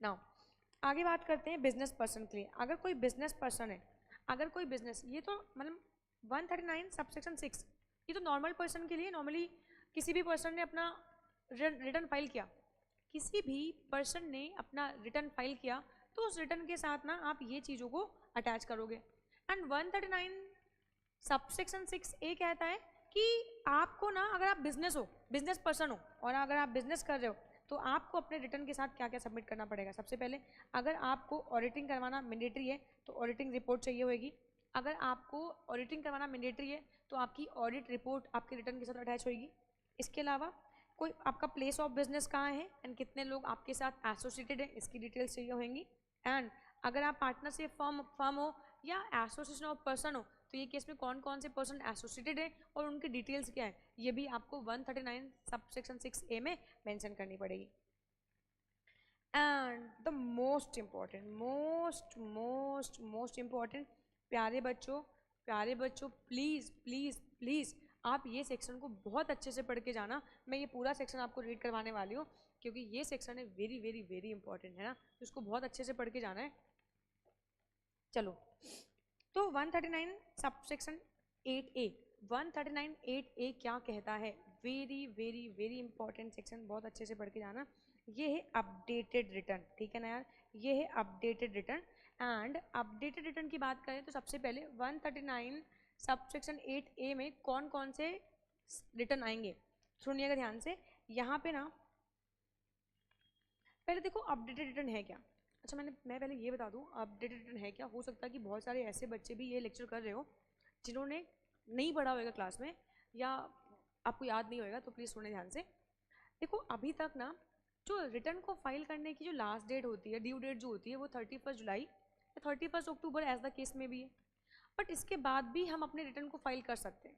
नाउ आगे बात करते हैं बिजनेस पर्सन के लिए। अगर कोई बिजनेस पर्सन है, अगर कोई बिजनेस, ये तो मतलब 139 सब सेक्शन 6, ये तो नॉर्मल पर्सन के लिए, नॉर्मली किसी भी पर्सन ने अपना रिटर्न फाइल किया, किसी भी पर्सन ने अपना रिटर्न फाइल किया, तो उस रिटर्न के साथ ना आप ये चीज़ों को अटैच करोगे। एंड 139 सब सेक्शन 6 ए कहता है कि आपको ना, अगर आप बिजनेस हो, बिजनेस पर्सन हो, और अगर आप बिजनेस कर रहे हो, तो आपको अपने रिटर्न के साथ क्या क्या सबमिट करना पड़ेगा। सबसे पहले, अगर आपको ऑडिटिंग करवाना मैंडेटरी है तो ऑडिटिंग रिपोर्ट चाहिए होगी। अगर आपको ऑडिटिंग करवाना मैंडेटरी है तो आपकी ऑडिट रिपोर्ट आपके रिटर्न के साथ अटैच होगी। इसके अलावा कोई आपका प्लेस ऑफ बिजनेस कहाँ है एंड कितने लोग आपके साथ एसोसिएटेड हैं, इसकी डिटेल्स चाहिए होंगी। एंड अगर आप पार्टनरशिप फर्म हो या एसोसिएशन ऑफ पर्सन हो तो ये केस में कौन कौन से पर्सन एसोसिएटेड है और उनकी डिटेल्स क्या है, ये भी आपको 139 सबसेक्शन 6A में मेंशन करनी पड़ेगी। एंड द मोस्ट इम्पॉर्टेंट प्यारे बच्चों प्लीज़ प्लीज़ प्लीज़ आप ये सेक्शन को बहुत अच्छे से पढ़ के जाना। मैं ये पूरा सेक्शन आपको रीड करवाने वाली हूँ क्योंकि ये सेक्शन है वेरी वेरी वेरी इंपॉर्टेंट है ना, तो इसको बहुत अच्छे से पढ़ के जाना है। चलो तो 139 सबसेक्शन 8A 139 8A क्या कहता है, very very very important section, बहुत अच्छे से पढ़ के जाना। ये है अपडेटेड रिटर्न, ठीक है ना यार, ये है updated return. And updated return की बात करें तो सबसे पहले 139 सबसेक्शन 8A में कौन कौन से रिटर्न आएंगे सुनिएगा ध्यान से। यहाँ पे ना पहले देखो अपडेटेड रिटर्न है क्या। अच्छा मैं पहले ये बता दूँ अपडेटेड रिटर्न है क्या। हो सकता है कि बहुत सारे ऐसे बच्चे भी ये लेक्चर कर रहे हो जिन्होंने नहीं पढ़ा होगा क्लास में या आपको याद नहीं होगा, तो प्लीज़ सुने ध्यान से। देखो अभी तक ना जो रिटर्न को फाइल करने की जो लास्ट डेट होती है, ड्यू डेट जो होती है वो 31 जुलाई या 31 अक्टूबर एज द केस में भी है, बट इसके बाद भी हम अपने रिटर्न को फाइल कर सकते हैं।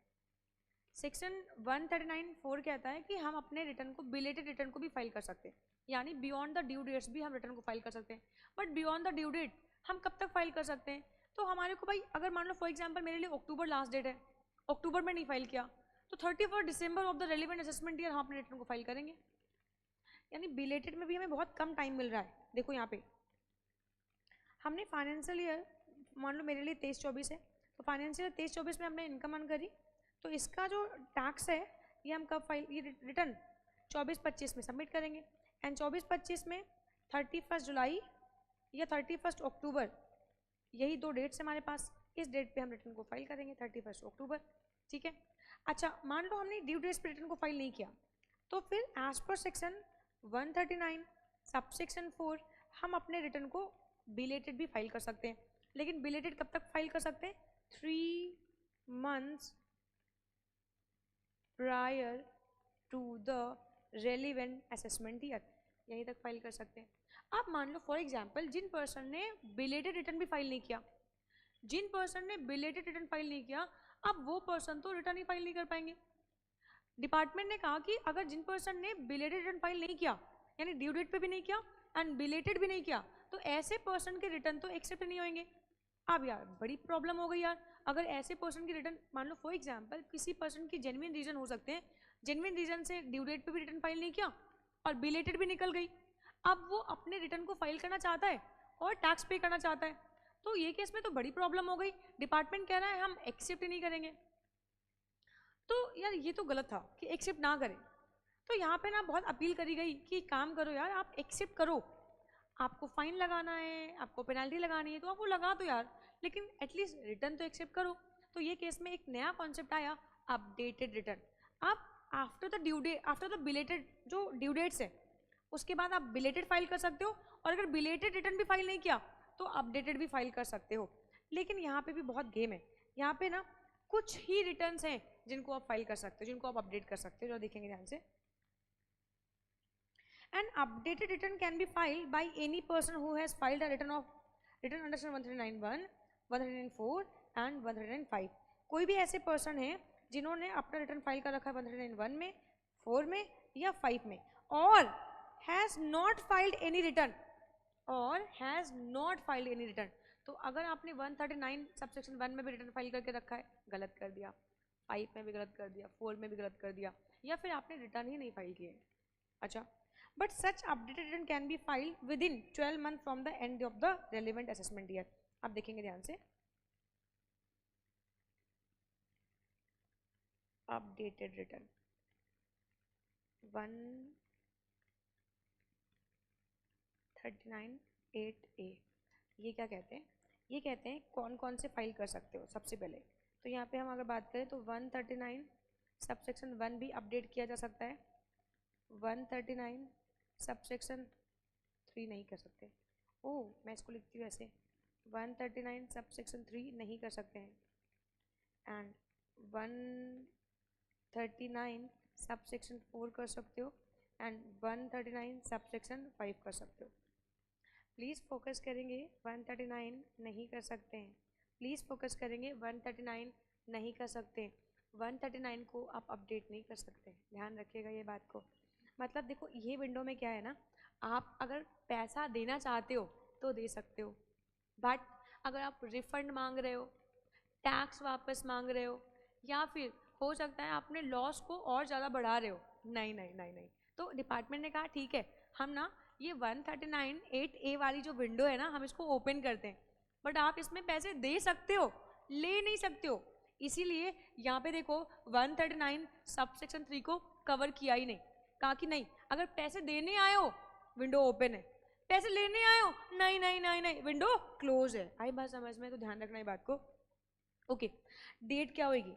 सेक्शन 139(4) कहता है कि हम अपने रिटर्न को बिलेटेड रिटर्न को भी फाइल कर सकते हैं, यानी बियॉन्ड द ड्यू डेट्स भी हम रिटर्न को फाइल कर सकते हैं। But beyond the due date हम कब तक फाइल कर सकते हैं, तो हमारे को भाई अगर मान लो फॉर एग्जाम्पल मेरे लिए अक्टूबर लास्ट डेट है, अक्टूबर में नहीं फाइल किया तो 31 दिसंबर of the relevant assessment year हम अपने रिटर्न को फाइल करेंगे। यानी बिलेटेड में भी हमें बहुत कम टाइम मिल रहा है। देखो यहाँ पे हमने फाइनेंशियल ईयर मान लो मेरे लिए 23-24 है, तो फाइनेंशियल 23-24 में हमने इनकम अर्न करी, तो इसका जो टैक्स है ये हम कब फाइल, ये रिटर्न 24-25 में सबमिट करेंगे। एंड 24-25 में 31 जुलाई या 31 अक्टूबर, यही दो डेट्स हमारे पास, इस डेट पे हम रिटर्न को फाइल करेंगे 31 अक्टूबर, ठीक है। अच्छा मान लो हमने ड्यू डेट्स पे रिटर्न को फाइल नहीं किया, तो फिर एज पर सेक्शन 139 सबसेक्शन 4 हम अपने रिटर्न को बिलेटेड भी फाइल कर सकते हैं। लेकिन बिलेटेड कब तक फाइल कर सकते हैं, 3 months prior to the relevant assessment year, यहीं तक फाइल कर सकते हैं। आप मान लो फॉर एग्जांपल जिन पर्सन ने बिलेटेड रिटर्न भी फाइल नहीं किया, जिन पर्सन ने बिलेटेड रिटर्न फाइल नहीं किया, अब वो पर्सन तो रिटर्न ही फाइल नहीं कर पाएंगे। डिपार्टमेंट ने कहा कि अगर जिन पर्सन ने बिलेटेड रिटर्न फाइल नहीं किया, यानी ड्यू डेट पे भी नहीं किया एंड बिलेटेड भी नहीं किया, तो ऐसे पर्सन के रिटर्न तो एक्सेप्ट नहीं होंगे। अब यार बड़ी प्रॉब्लम हो गई यार, अगर ऐसे पर्सन की रिटर्न मान लो फॉर एग्जांपल किसी पर्सन की जेन्युइन रीजन हो सकते हैं, जेन्युइन रीजन से ड्यू डेट पे भी रिटर्न फाइल नहीं किया और बिलेटेड भी निकल गई, अब वो अपने रिटर्न को फाइल करना चाहता है और टैक्स पे करना चाहता है, तो ये केस में तो बड़ी प्रॉब्लम हो गई। डिपार्टमेंट कह रहा है हम एक्सेप्ट ही नहीं करेंगे, तो यार ये तो गलत था कि एक्सेप्ट ना करें। तो यहाँ पे ना बहुत अपील करी गई कि काम करो यार आप एक्सेप्ट करो, आपको फाइन लगाना है, आपको पेनल्टी लगानी है तो आप वो लगा दो यार, लेकिन एटलीस्ट रिटर्न तो एक्सेप्ट करो। तो ये केस में एक नया कॉन्सेप्ट आया अपडेटेड रिटर्न। आप after the due date, after the belated जो ड्यू डेट्स है उसके बाद आप बिलेटेड फाइल कर सकते हो, और अगर बिलेटेड रिटर्न भी फाइल नहीं किया तो अपडेटेड भी फाइल कर सकते हो। लेकिन यहाँ पे भी बहुत गेम है, यहाँ पे ना कुछ ही रिटर्न्स हैं जिनको आप फाइल कर सकते हो, जिनको आप अपडेट कर सकते हो, जो देखेंगे ध्यान से। An updated return can be filed by any person who has filed a return under section 139(1), 139(4) and 139(5). कोई भी ऐसे पर्सन है जिन्होंने अपना रिटर्न फाइल कर रखा है 139(1) में, 4 में या 5 में, और has not filed any return, और has not filed any return. तो अगर आपने 139 सबसेक्शन 1 में भी रिटर्न फाइल करके रखा है, गलत कर दिया, 5 में भी गलत कर दिया, 4 में भी गलत कर दिया, या फिर आपने रिटर्न ही नहीं फाइल किए। अच्छा, but such updated return can be filed within 12 months from the end of the relevant assessment year। आप देखेंगे ध्यान से, अपडेटेड रिटर्न 139(8)(a), ये क्या कहते हैं, ये कहते हैं कौन कौन से फाइल कर सकते हो। सबसे पहले तो यहाँ पे हम अगर बात करें तो 139 सबसेक्शन 1 भी अपडेट किया जा सकता है, 139 सबसेक्शन 3 नहीं कर सकते। ओह मैं इसको लिखती हूँ ऐसे, 139 सबसेक्शन 3 नहीं कर सकते हैं, एंड 139 सब सेक्शन 4 कर सकते हो एंड 139 सब सेक्शन 5 कर सकते हो। प्लीज़ फोकस करेंगे, 139 नहीं कर सकते हैं। प्लीज़ फोकस करेंगे, 139 नहीं कर सकते। 139 को आप अपडेट नहीं कर सकते, ध्यान रखिएगा ये बात को। मतलब देखो ये विंडो में क्या है ना, आप अगर पैसा देना चाहते हो तो दे सकते हो, बट अगर आप रिफंड मांग रहे हो, टैक्स वापस मांग रहे हो, या फिर हो सकता है आपने लॉस को और ज़्यादा बढ़ा रहे हो, नहीं नहीं नहीं नहीं, तो डिपार्टमेंट ने कहा ठीक है हम ना ये 139(8)A वाली जो विंडो है ना हम इसको ओपन करते हैं, बट आप इसमें पैसे दे सकते हो, ले नहीं सकते हो। इसीलिए यहाँ पे देखो 139 सब सेक्शन 3 को कवर किया ही नहीं, कहा कि नहीं अगर पैसे देने आए हो विंडो ओपन है, पैसे लेने आए हो नहीं नहीं नहीं नहीं विंडो क्लोज है। आई बात समझ में? तो ध्यान रखना ये बात को। ओके, डेट क्या होगी,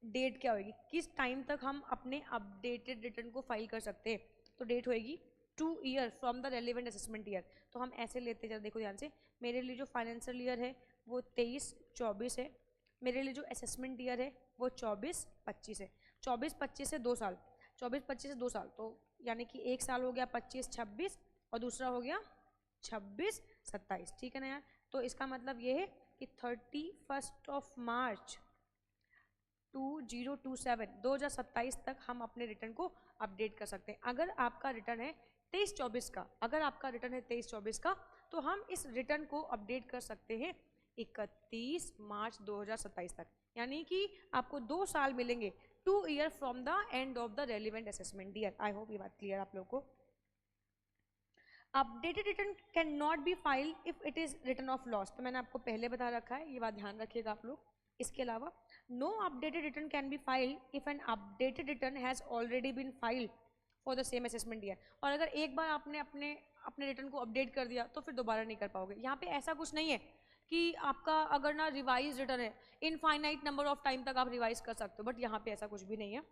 डेट क्या होगी, किस टाइम तक हम अपने अपडेटेड रिटर्न को फाइल कर सकते हैं? तो डेट होएगी 2 year from the relevant assessment year. तो हम ऐसे लेते हैं, देखो ध्यान से, मेरे लिए जो फाइनेंशियल ईयर है वो 23-24 है, मेरे लिए जो असेसमेंट ईयर है वो 24-25 है। 24-25 से 2 साल, 24-25 से 2 साल, तो यानी कि एक साल हो गया 25-26 और दूसरा हो गया 26-27, ठीक है ना यार। तो इसका मतलब ये है कि 31 मार्च 2027 तक हम अपने रिटर्न को अपडेट कर सकते हैं। अगर आपका रिटर्न है 23-24 का, अगर आपका रिटर्न है 23-24 का, तो हम इस रिटर्न को अपडेट कर सकते हैं 31 मार्च 2027 तक, यानी कि आपको 2 साल मिलेंगे, 2 year from the end of the relevant assessment year. I hope ये बात क्लियर आप लोग को। Updated return can not be filed if it is return of loss, तो मैंने आपको पहले बता रखा है, ये बात ध्यान रखिएगा आप लोग। इसके अलावा no updated return can be filed if an updated return has already been filed for the same assessment year. और अगर एक बार आपने अपने अपने रिटर्न को अपडेट कर दिया तो फिर दोबारा नहीं कर पाओगे। यहाँ पे ऐसा कुछ नहीं है कि आपका अगर ना रिवाइज रिटर्न है इनफाइनाइट नंबर ऑफ टाइम तक आप रिवाइज कर सकते हो, बट यहाँ पे ऐसा कुछ भी नहीं है।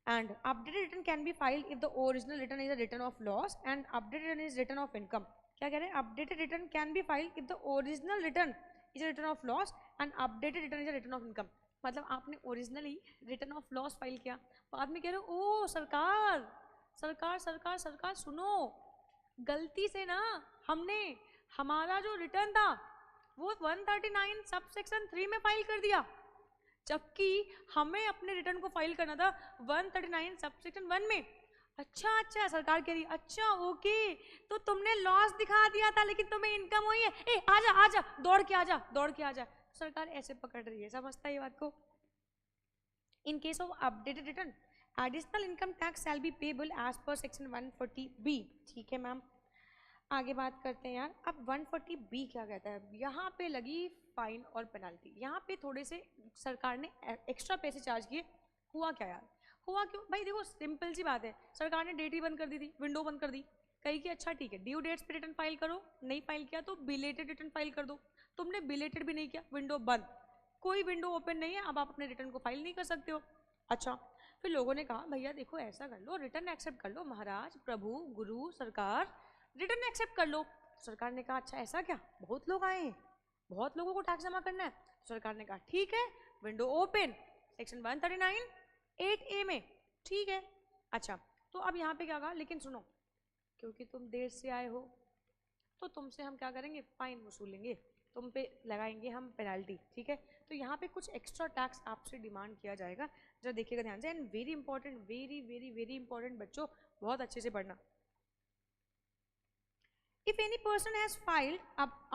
And updated return can be filed if the original return is a return of loss and updated return is return of income. क्या कह रहे हैं? Updated return can be filed if the original return is a return of loss and updated return is a return of income. मतलब आपने originally return of loss file किया, बाद में कह रहे हो ओ सरकार सरकार सरकार सरकार सुनो, गलती से ना हमने हमारा जो रिटर्न था वो 139 सब सेक्शन 3 में फाइल कर दिया, जबकि हमें अपने रिटर्न को फाइल करना था 139 सब सेक्शन 1 में। अच्छा अच्छा, सरकार कह रही अच्छा ओके, तो तुमने लॉस दिखा दिया था लेकिन तुम्हें इनकम हुई है, ए आजा आजा दौड़ के आजा दौड़ के आजा। सरकार ऐसे पकड़ रही है, समझता है ये बात को। In case of updated return additional income tax shall be payable as per section 140B, ठीक है मैम। आगे बात करते हैं यार, अब 140B क्या कहता है? यहाँ पे लगी फाइन और पेनल्टी, यहाँ पे थोड़े से सरकार ने एक्स्ट्रा पैसे चार्ज किए। हुआ क्या यार, हुआ क्यों भाई? देखो सिंपल सी बात है, सरकार ने डेट ही बंद कर दी थी, विंडो बंद कर दी, कही कि अच्छा ठीक है ड्यू डेट्स पे रिटर्न फाइल करो, नहीं फाइल किया तो बिलेटेड रिटर्न फाइल कर दो। तुमने बिलेटेड भी नहीं किया, विंडो बंद, कोई विंडो ओपन नहीं है, अब आप अपने रिटर्न को फाइल नहीं कर सकते हो। अच्छा, फिर लोगों ने कहा भैया देखो ऐसा कर लो, रिटर्न एक्सेप्ट कर लो, महाराज प्रभु गुरु सरकार रिटर्न एक्सेप्ट कर लो। सरकार ने कहा अच्छा ऐसा क्या, बहुत लोग आए हैं, बहुत लोगों को टैक्स जमा करना है। सरकार ने कहा ठीक है विंडो ओपन सेक्शन 139(8)A में, ठीक है। अच्छा, तो अब यहाँ पे क्या कहा, लेकिन सुनो क्योंकि तुम देर से आए हो तो तुमसे हम क्या करेंगे, फाइन वसूलेंगे, तुम पे लगाएंगे हम पेनल्टी, ठीक है। तो यहाँ पे कुछ एक्स्ट्रा टैक्स आपसे डिमांड किया जाएगा, जरा देखिएगा ध्यान से। And very important, very very very important बच्चों, बहुत अच्छे से पढ़ना। If any person has filed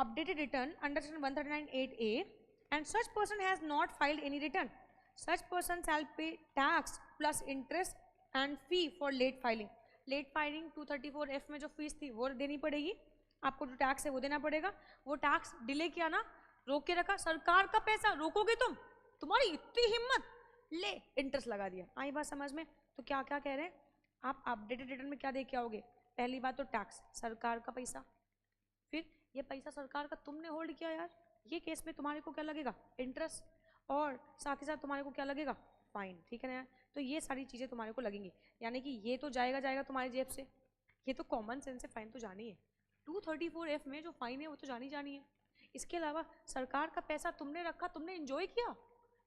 updated return under section 139(8)A and such person has not filed any return, such person shall pay tax plus interest and fee for late filing. Late filing 234F में जो fees थी वो देनी पड़ेगी आपको, जो tax है वो देना पड़ेगा। वो टैक्स डिले किया ना, रोक के रखा, सरकार का पैसा रोकोगे तुम, तुम्हारी इतनी हिम्मत, ले इंटरेस्ट लगा दिया। आई बात समझ में? तो क्या क्या कह रहे हैं, आप अपडेटेड रिटर्न में क्या दे के आओगे? पहली बात तो टैक्स, सरकार का पैसा, फिर ये पैसा सरकार का तुमने होल्ड किया यार, ये केस में तुम्हारे को क्या लगेगा, इंटरेस्ट, और साथ ही साथ तुम्हारे को क्या लगेगा, फाइन, ठीक है ना यार। तो ये सारी चीज़ें तुम्हारे को लगेंगी, यानी कि ये तो जाएगा जाएगा तुम्हारी जेब से, ये तो कॉमन सेंस से फाइन तो जानी है, 234F में जो फाइन है वो तो जानी जानी है। इसके अलावा सरकार का पैसा तुमने रखा, तुमने इंजॉय किया,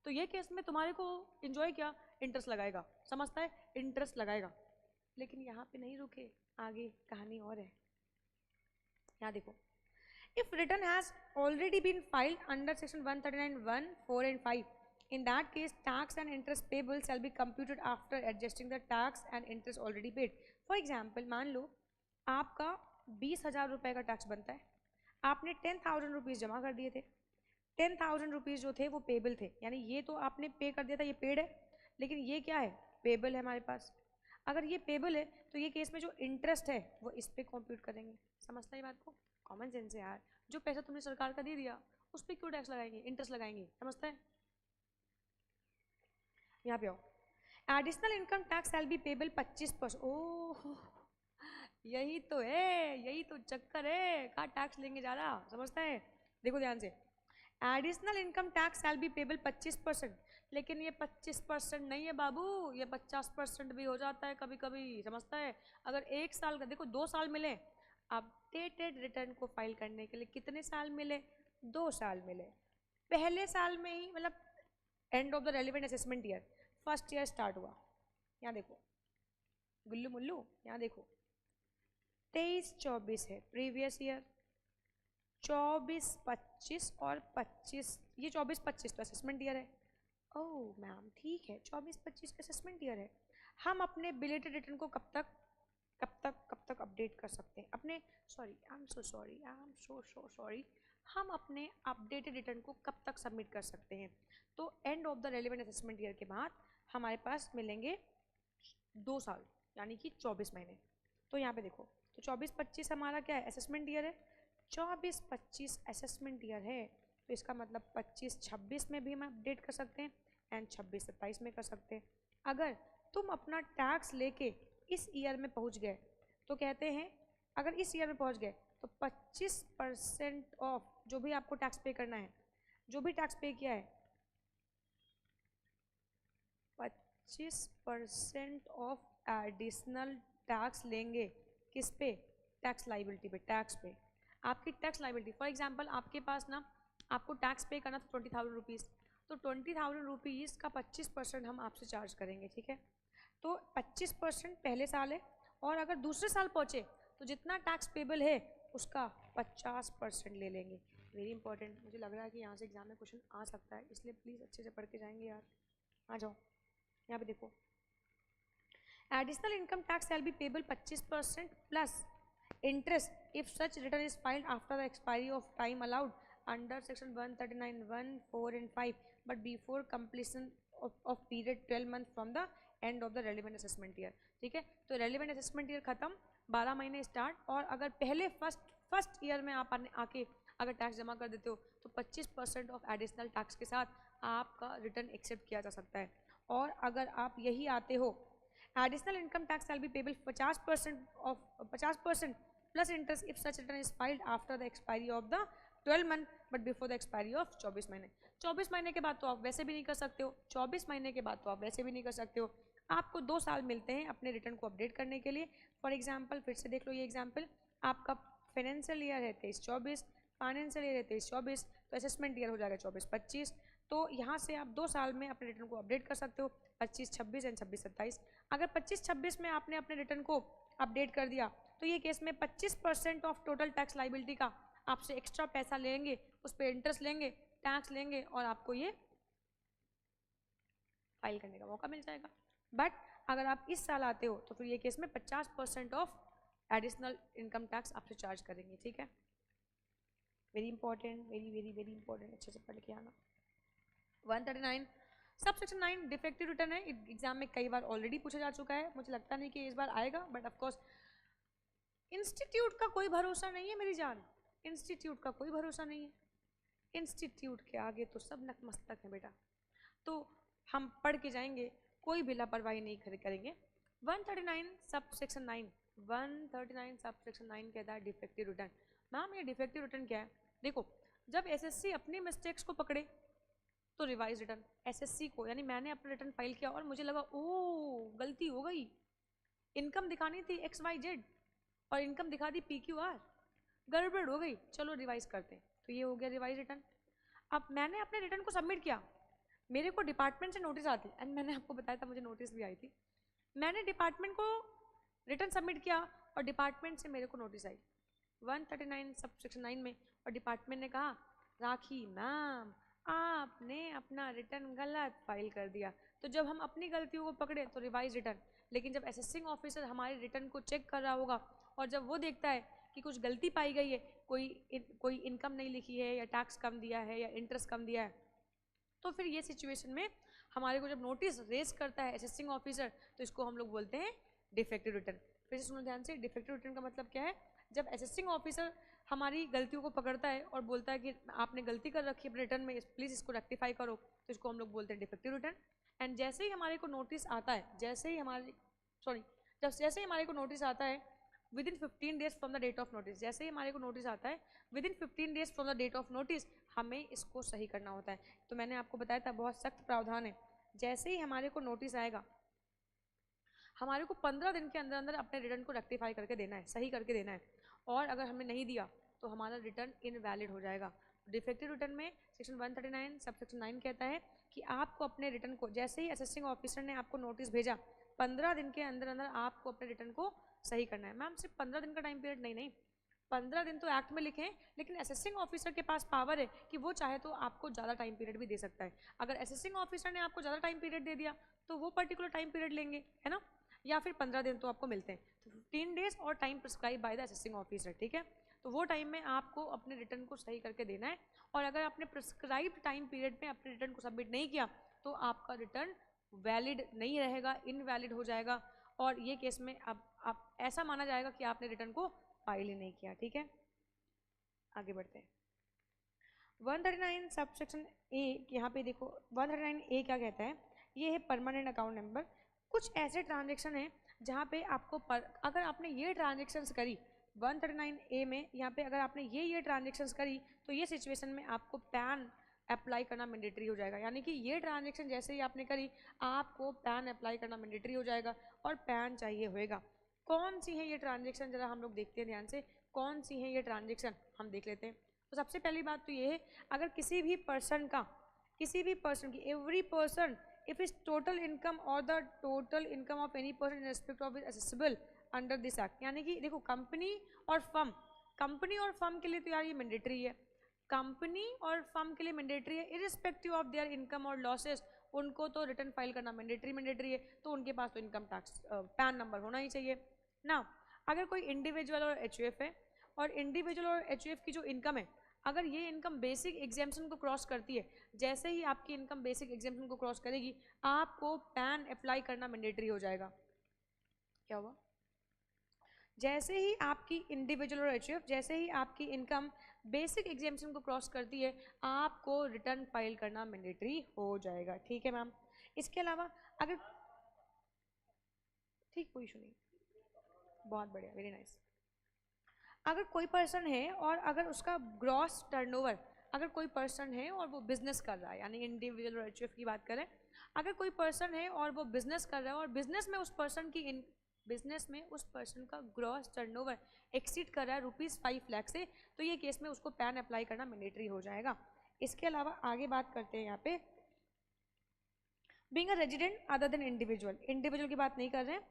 तो ये केस में तुम्हारे को इंजॉय क्या, इंटरेस्ट लगाएगा, समझता है, इंटरेस्ट लगाएगा। लेकिन यहाँ पे नहीं रुके, आगे कहानी और है। यहाँ देखो, if return has already been filed under section 139(1), 4 and 5, in that case tax and interest payable shall be computed after adjusting the tax and interest already paid. For example, मान लो आपका 20,000 रुपये का टैक्स बनता है, आपने 10,000 रुपीज़ जमा कर दिए थे, 10,000 रुपीज़ जो थे वो पेबल थे, यानी ये तो आपने पे कर दिया था, ये पेड है, लेकिन ये क्या है, पेबल है हमारे पास। अगर ये पेबल है तो ये केस में जो इंटरेस्ट है वो इस पर कॉम्प्यूट करेंगे। समझता है बात को, कॉमन सेंस है यार, जो पैसा तुमने सरकार का दे दिया उस पर क्यों टैक्स लगाएंगे, इंटरेस्ट लगाएंगे, समझता है। यहाँ पे आओ, additional income tax shall be payable 25%। ओह, यही तो है, यही तो चक्कर है, कहाँ टैक्स लेंगे ज़्यादा, समझता है। देखो ध्यान से, additional income tax shall be payable 25%, लेकिन ये 25% नहीं है बाबू, ये 50% भी हो जाता है कभी कभी, समझता है। अगर 1 साल का, देखो 2 साल मिले अपडेटेड रिटर्न को फाइल करने के लिए, कितने साल मिले, 2 साल मिले। पहले साल में ही, मतलब and of the relevant assessment year, first year start हुआ, यहाँ देखो गुल्लू मुल्लू, यहाँ देखो 23-24 है प्रीवियस ईयर, 24-25 और 25, ये 24-25 तो असेसमेंट ईयर है। ओह मैम ठीक है, 24-25 असेसमेंट ईयर है। हम अपने बिलेटेड रिटर्न को कब तक अपडेट कर सकते हैं अपने, sorry I am so sorry, हम अपने अपडेटेड रिटर्न को कब तक सबमिट कर सकते हैं, तो and of the relevant assessment year के बाद हमारे पास मिलेंगे 2 साल, यानी कि 24 महीने। तो यहाँ पे देखो, तो 24-25 हमारा क्या है, असेसमेंट ईयर है, 24-25 असेसमेंट ईयर है, तो इसका मतलब 25-26 में भी हम अपडेट कर सकते हैं एंड 26-27 में कर सकते हैं। अगर तुम अपना टैक्स लेके इस ईयर में पहुंच गए तो कहते हैं, अगर इस ईयर में पहुंच गए तो 25% ऑफ जो भी आपको टैक्स पे करना है, जो भी टैक्स पे किया है, 25% ऑफ एडिशनल टैक्स लेंगे, किस पे, टैक्स लाइबिलिटी पे, टैक्स पे, आपकी टैक्स लाइबिलिटी। फॉर एग्जांपल आपके पास ना, आपको टैक्स पे करना था 20,000 रुपीज़, तो 20,000 रुपीज़ का 25% हम आपसे चार्ज करेंगे, ठीक है। तो 25% पहले साल है, और अगर दूसरे साल पहुँचे तो जितना टैक्स पेबल है उसका 50% ले लेंगे। वेरी इंपॉर्टेंट, मुझे लग रहा है कि यहाँ से एग्जाम में क्वेश्चन आ सकता है, इसलिए प्लीज़ अच्छे से पढ़ के जाएंगे यार। आ जाओ, यहाँ पे देखो, additional income tax shall be payable 25% plus interest if such return is filed after the expiry of time allowed under section 139(1), 4 and 5 but before completion of period 12 months from the end of the relevant assessment year। ठीक है, तो relevant assessment year खत्म, 12 महीने start, और अगर पहले first year में आप आके अगर टैक्स जमा कर देते हो तो 25% ऑफ एडिशनल टैक्स के साथ आपका रिटर्न एक्सेप्ट किया जा सकता है। और अगर आप यही आते हो, additional income tax shall be payable 50% plus interest if such return is filed after the expiry of the 12 month but before the expiry of 24 महीने। 24 महीने के बाद तो आप वैसे भी नहीं कर सकते हो, 24 महीने के बाद तो आप वैसे भी नहीं कर सकते हो। आपको 2 साल मिलते हैं अपने रिटर्न को अपडेट करने के लिए। फॉर एग्जांपल फिर से देख लो ये एग्जांपल, आपका फाइनेंशियल ईयर है 23-24, फाइनेंशियल ईयर है 23-24, तो असेसमेंट ईयर हो जाएगा 24-25। तो यहाँ से आप 2 साल में अपने रिटर्न को अपडेट कर सकते हो, 25-26 एंड 26-27। अगर 25-26 में आपने अपने रिटर्न को अपडेट कर दिया तो ये केस में 25% ऑफ टोटल टैक्स लाइबिलिटी का आपसे एक्स्ट्रा पैसा लेंगे, उस पर इंटरेस्ट लेंगे, टैक्स लेंगे, और आपको ये फाइल करने का मौका मिल जाएगा। बट अगर आप इस साल आते हो तो फिर ये केस में 50% ऑफ एडिशनल इनकम टैक्स आपसे चार्ज करेंगे, ठीक है। Very important, very very very important, अच्छे से पढ़ के आना। 139 सबसेक्शन 9 डिफेक्टिव रिटर्न है, एग्जाम में कई बार ऑलरेडी पूछा जा चुका है, मुझे लगता नहीं कि इस बार आएगा, बट ऑफकोर्स इंस्टीट्यूट का कोई भरोसा नहीं है मेरी जान, इंस्टीट्यूट का कोई भरोसा नहीं है, इंस्टीट्यूट के आगे तो सब नतमस्तक है बेटा। तो हम पढ़ के जाएंगे, कोई भी लापरवाही नहीं करेंगे। 139 सबसेक्शन 9, 139 सबसेक्शन 9 कहता है डिफेक्टिव रिटर्न। मैम ये डिफेक्टिव रिटर्न क्या है? देखो, जब एसएससी अपनी मिस्टेक्स को पकड़े तो रिवाइज रिटर्न, एसएससी को, यानी मैंने अपना रिटर्न फाइल किया और मुझे लगा ओ गलती हो गई, इनकम दिखानी थी XYZ और इनकम दिखा दी PQR, गड़बड़ हो गई, चलो रिवाइज करते हैं, तो ये हो गया रिवाइज रिटर्न। अब मैंने अपने रिटर्न को सबमिट किया, मेरे को डिपार्टमेंट से नोटिस आती, एंड मैंने आपको बताया था मुझे नोटिस भी आई थी, मैंने डिपार्टमेंट को रिटर्न सबमिट किया और डिपार्टमेंट से मेरे को नोटिस आई 139 सब सेक्शन 9 में, और डिपार्टमेंट ने कहा राखी मैम आपने अपना रिटर्न गलत फाइल कर दिया। तो जब हम अपनी गलतियों को पकड़े तो रिवाइज रिटर्न, लेकिन जब असेसिंग ऑफिसर हमारे रिटर्न को चेक कर रहा होगा और जब वो देखता है कि कुछ गलती पाई गई है, कोई इनकम नहीं लिखी है या टैक्स कम दिया है या इंटरेस्ट कम दिया है, तो फिर ये सिचुएशन में हमारे को जब नोटिस रेज करता है असेसिंग ऑफिसर तो इसको हम लोग बोलते हैं डिफेक्टिव रिटर्न। फिर से सुनो ध्यान से, डिफेक्टिव रिटर्न का मतलब क्या है? जब असेसिंग ऑफिसर हमारी गलतियों को पकड़ता है और बोलता है कि आपने गलती कर रखी है रिटर्न में, प्लीज़ इसको रेक्टिफाई करो, तो इसको हम लोग बोलते हैं डिफेक्टिव रिटर्न। एंड जैसे ही हमारे को नोटिस आता है, जैसे ही हमारे को नोटिस आता है within 15 days from the date of notice, जैसे ही हमारे को नोटिस आता है within 15 days from the date of notice हमें इसको सही करना होता है। तो मैंने आपको बताया था बहुत सख्त प्रावधान है, जैसे ही हमारे को नोटिस आएगा हमारे को 15 दिन के अंदर अंदर अपने रिटर्न को रेक्टिफाई करके देना है, सही करके देना है, और अगर हमने नहीं दिया तो हमारा रिटर्न इनवैलिड हो जाएगा। डिफेक्टिव रिटर्न में सेक्शन 139 सब सेक्शन 9 कहता है कि आपको अपने रिटर्न को, जैसे ही असेसिंग ऑफिसर ने आपको नोटिस भेजा 15 दिन के अंदर अंदर आपको अपने रिटर्न को सही करना है। मैम सिर्फ 15 दिन का टाइम पीरियड नहीं, 15 दिन तो एक्ट में लिखे हैं, लेकिन असेसिंग ऑफिसर के पास पावर है कि वो चाहे तो आपको ज़्यादा टाइम पीरियड भी दे सकता है। अगर असेसिंग ऑफिसर ने आपको ज़्यादा टाइम पीरियड दे दिया तो वो पर्टिकुलर टाइम पीरियड लेंगे, है ना, या फिर 15 दिन तो आपको मिलते हैं। तो 15 डेज और time prescribe by the assessing officer, ठीक है। तो वो टाइम में आपको अपने रिटर्न को सही करके देना है, और अगर आपने प्रिस्क्राइब्ड टाइम पीरियड में अपने रिटर्न को सबमिट नहीं किया तो आपका रिटर्न वैलिड नहीं रहेगा, इनवैलिड हो जाएगा, और ये केस में अब ऐसा माना जाएगा कि आपने रिटर्न को फाइल ही नहीं किया, ठीक है। आगे बढ़ते हैं 139 सब सेक्शन ए, यहाँ पे देखो 139 ए क्या कहता है, ये है परमानेंट अकाउंट नंबर। कुछ ऐसे ट्रांजेक्शन है जहाँ पे आपको अगर आपने ये ट्रांजेक्शन्स करी 139 ए में, यहाँ पे अगर आपने ये ट्रांजेक्शन्स करी तो ये सिचुएशन में आपको पैन अप्लाई करना मैंडेटरी हो जाएगा। यानी कि ये ट्रांजेक्शन जैसे ही आपने करी आपको पैन अप्लाई करना मैंडेटरी हो जाएगा और पैन चाहिए होएगा। कौन सी है ये ट्रांजेक्शन, जरा हम लोग देखते हैं ध्यान से, कौन सी है ये ट्रांजेक्शन हम देख लेते हैं। तो सबसे पहली बात तो ये है, अगर किसी भी पर्सन की every person if his total income or the total income of any person in respect of is accessible under this act, यानी कि देखो कंपनी और फर्म के लिए तो यार ये मैंडेटरी है, कंपनी और फर्म के लिए मैंडेटरी है, इरिस्पेक्टिव ऑफ देयर इनकम और लॉसेस उनको तो रिटर्न फाइल करना मैंडेटरी है, तो उनके पास तो इनकम टैक्स पैन नंबर होना ही चाहिए ना। अगर कोई इंडिविजुअल और एचयूएफ है, और इंडिविजुअल और एचयूएफ की जो इनकम है, अगर ये इनकम बेसिक एग्जाम्पशन को क्रॉस करती है, जैसे ही आपकी इनकम बेसिक एग्जाम्पशन को क्रॉस करेगी आपको पैन अप्लाई करना मैंडेटरी हो जाएगा। क्या हुआ? जैसे ही आपकी इंडिविजुअल और एचयूएफ, जैसे ही आपकी इनकम बेसिक एग्जाम्पशन को क्रॉस करती है आपको रिटर्न फाइल करना मैंडेटरी हो जाएगा, ठीक है मैम। इसके अलावा अगर ठीक, कोई इशू नहीं, बहुत बढ़िया, वेरी नाइस। अगर कोई पर्सन है और अगर उसका ग्रॉस टर्नओवर, अगर कोई पर्सन है और वो बिजनेस कर रहा है, यानी इंडिविजुअल और एचयूएफ की बात करें, अगर कोई पर्सन है और वो बिजनेस कर रहा है और बिजनेस में उस पर्सन का ग्रॉस टर्नओवर एक्सीड कर रहा है ₹5 लाख से, तो ये केस में उसको पैन अप्लाई करना मैंडेटरी हो जाएगा। इसके अलावा आगे बात करते हैं यहाँ पे being a resident other than individual की बात नहीं कर रहे हैं।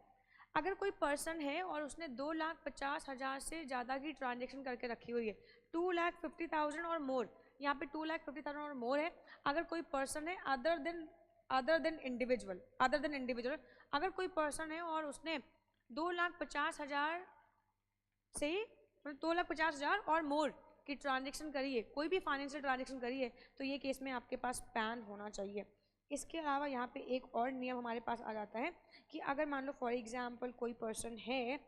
अगर कोई पर्सन है और उसने 2,50,000 से ज़्यादा की ट्रांजेक्शन करके रखी हुई है, 2,50,000 और मोर, यहाँ पे 2,50,000 और मोर है। अगर कोई पर्सन है अदर देन इंडिविजुअल, अगर कोई पर्सन है और उसने 2,50,000 से 2,50,000 और मोर की ट्रांजेक्शन करी है, कोई भी फाइनेंशियल ट्रांजेक्शन करी है, तो ये केस में आपके पास पैन होना चाहिए। इसके अलावा यहाँ पे एक और नियम हमारे पास आ जाता है कि अगर मान लो फॉर एग्जांपल कोई पर्सन है,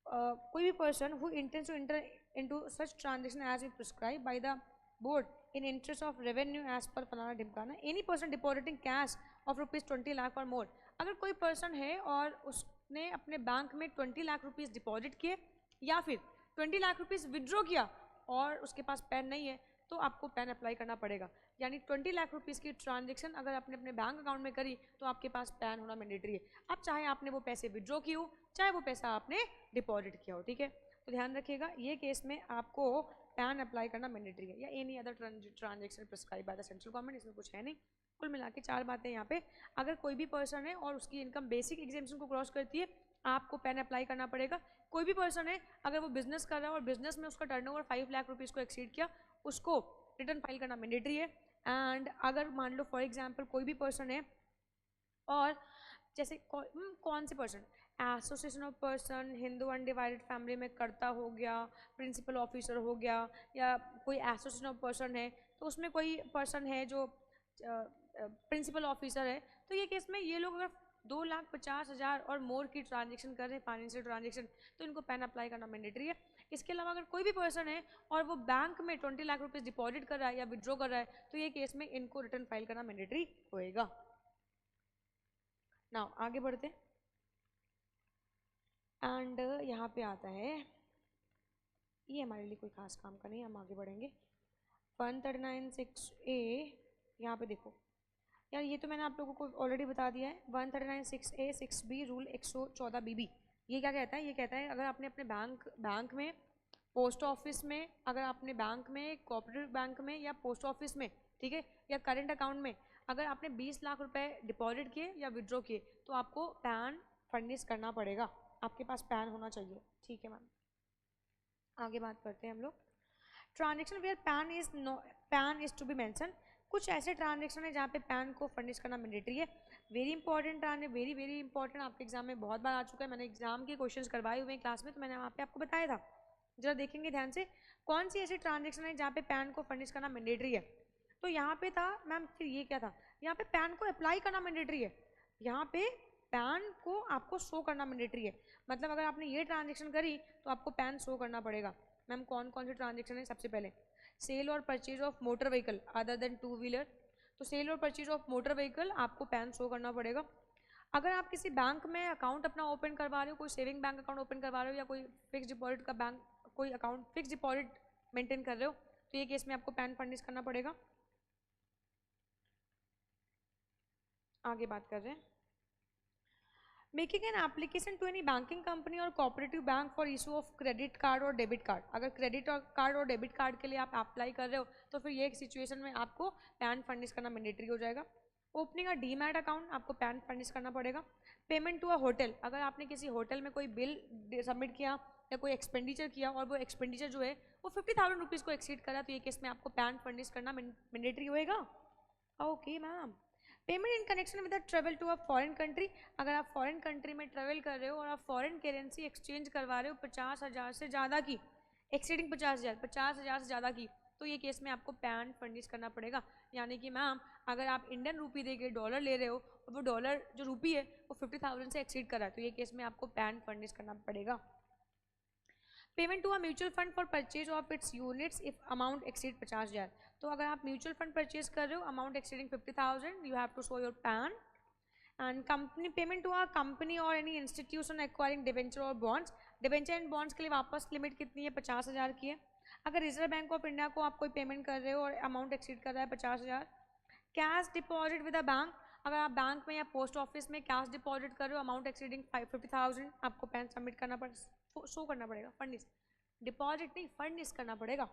कोई भी person who intends to enter into such transaction as is prescribe by the board in interest of revenue as per फलाना ढिमकाना, any person depositing cash of ₹20 lakh और मोर। अगर कोई पर्सन है और उसने अपने बैंक में 20 लाख रुपीज़ डिपॉजिट किए या फिर 20 लाख रुपीज़ विड्रॉ किया और उसके पास पैन नहीं है, तो आपको पैन अप्लाई करना पड़ेगा। यानी 20 लाख रुपीज़ की ट्रांजेक्शन अगर आपने अपने बैंक अकाउंट में करी तो आपके पास पैन होना मैंडेटरी है। अब चाहे आपने वो पैसे विड्रॉ किए हो, चाहे वो पैसा आपने डिपॉजिट किया हो, ठीक है। तो ध्यान रखिएगा ये केस में आपको पैन अप्लाई करना मैंडेटरी है, या any other transaction prescribe by the central government, इसमें कुछ है नहीं। कुल मिला के 4 बातें यहाँ पे। अगर कोई भी पर्सन है और उसकी इनकम बेसिक एग्जेम्पशन को क्रॉस करती है, आपको पैन अप्लाई करना पड़ेगा। कोई भी पर्सन है अगर वो बिजनेस कर रहा है और बिजनेस में उसका टर्नओवर 5 लाख रुपीज़ को एक्सीड किया, उसको रिटर्न फाइल करना मैंडेटरी है। एंड अगर मान लो फॉर एग्जांपल कोई भी पर्सन है और जैसे कौन से person, association of person, Hindu undivided family में कर्ता हो गया, प्रिंसिपल ऑफिसर हो गया, या कोई एसोसिएशन ऑफ पर्सन है तो उसमें कोई पर्सन है जो प्रिंसिपल ऑफिसर है, तो ये केस में ये लोग अगर 2,50,000 और मोर की ट्रांजेक्शन कर रहे हैं फाइनेंशियल ट्रांजेक्शन, तो इनको पैन अप्लाई करना मैंडेटरी है। इसके अलावा अगर कोई भी पर्सन है और वो बैंक में 20 लाख रुपीज़ डिपॉजिट कर रहा है या विड्रॉ कर रहा है, तो ये केस में इनको रिटर्न फाइल करना मैंडेटरी होएगा। नाउ आगे बढ़ते हैं एंड यहाँ पे आता है, ये हमारे लिए कोई खास काम का नहीं, हम आगे बढ़ेंगे। 139(6)(a), यहाँ पे देखो यार, ये तो मैंने आप लोगों को ऑलरेडी बता दिया है। 139(6)(a) 6B रूल 114BB, ये क्या कहता है? ये कहता है अगर आपने अपने बैंक में, पोस्ट ऑफिस में, अगर आपने बैंक में, कोऑपरेटिव बैंक में या पोस्ट ऑफिस में, ठीक है, या करंट अकाउंट में अगर आपने 20 लाख रुपए डिपॉजिट किए या विड्रॉ किए, तो आपको पैन फर्निश करना पड़ेगा, आपके पास पैन होना चाहिए, ठीक है मैम। आगे बात करते हैं हम लोग। Transaction where PAN is to be mention, कुछ ऐसे ट्रांजेक्शन है जहाँ पे पैन को फर्निश करना मैंडेटरी है। Very important very very important, आपके एग्जाम में बहुत बार आ चुका है, मैंने एग्जाम के क्वेश्चंस करवाए हुए हैं क्लास में, तो मैंने वहाँ पे आपको बताया था। जरा देखेंगे ध्यान से, कौन सी ऐसी ट्रांजेक्शन है जहाँ पे पैन को फर्निश करना मैंडेटरी है। तो यहाँ पे था मैम, फिर ये क्या था, यहाँ पे पैन को अप्लाई करना मैंडेटरी है, यहाँ पे पैन को आपको शो करना मैंडेटरी है। मतलब अगर आपने ये ट्रांजेक्शन करी तो आपको पैन शो करना पड़ेगा। मैम कौन कौन सी ट्रांजेक्शन है? सबसे पहले सेल और purchase of motor vehicle other than 2 wheeler, तो सेल और परचेज ऑफ मोटर व्हीकल आपको पैन शो करना पड़ेगा। अगर आप किसी बैंक में अकाउंट अपना ओपन करवा रहे हो, कोई सेविंग बैंक अकाउंट ओपन करवा रहे हो, या कोई फिक्स डिपॉजिट का बैंक, कोई अकाउंट फिक्स डिपॉजिट मेंटेन कर रहे हो, तो ये केस में आपको पैन फर्निश करना पड़ेगा। आगे बात कर रहे हैं, making an application to any banking company और cooperative bank for issue of credit card और डेबिट कार्ड। अगर क्रेडिट कार्ड और डेबिट कार्ड के लिए आप अप्लाई कर रहे हो, तो फिर ये एक सिचुएशन में आपको पैन फर्निश करना मैंडेटरी हो जाएगा। ओपनिंग अ डीमैट अकाउंट, आपको पैन फर्निश करना पड़ेगा। पेमेंट टू अ होटल, अगर आपने किसी होटल में कोई बिल सबमिट किया या कोई एक्सपेंडिचर किया और वो एक्सपेंडिचर जो है वो 50,000 रुपीज़ को एक्सीड करा, तो ये केस में आपको पैन फर्निश करना मैंडेटरी होएगा। Okay ma'am. Payment in connection with travel to a foreign country, अगर आप फॉरेन कंट्री में ट्रेवल कर रहे हो और आप फॉरेन करेंसी एक्सचेंज करवा रहे हो 50,000 से ज़्यादा की, एक्सीडिंग 50,000 से ज़्यादा की, तो ये केस में आपको पैन फर्निश करना पड़ेगा। यानी कि मैम अगर आप इंडियन रूपी दे के डॉलर ले रहे हो और वो डॉलर जो रूपी है वो 50,000 से एक्सीड कर रहा है, तो ये केस में आपको पैन फर्निश करना पड़ेगा। Payment to a mutual fund for purchase of its units if amount exceed 50,000, तो अगर आप म्यूचुअल फंड परचेज कर रहे हो amount exceeding 50,000, you have to show your PAN. And company payment to a company और any institution acquiring debenture और bonds, debenture and bonds के लिए वापस लिमिट कितनी है? 50,000 की है। अगर रिजर्व बैंक ऑफ इंडिया को आप कोई पेमेंट कर रहे हो और अमाउंट एक्सीड कर रहा है 50,000। Cash deposit with a bank, अगर आप बैंक में या पोस्ट ऑफिस में कैश डिपॉजिट कर रहे हो अमाउंट एक्सीडिंग 50,000, आपको पैन सबमिट करना शो करना पड़ेगा, फर्निश, डिपॉजिट नहीं फर्निश करना पड़ेगा।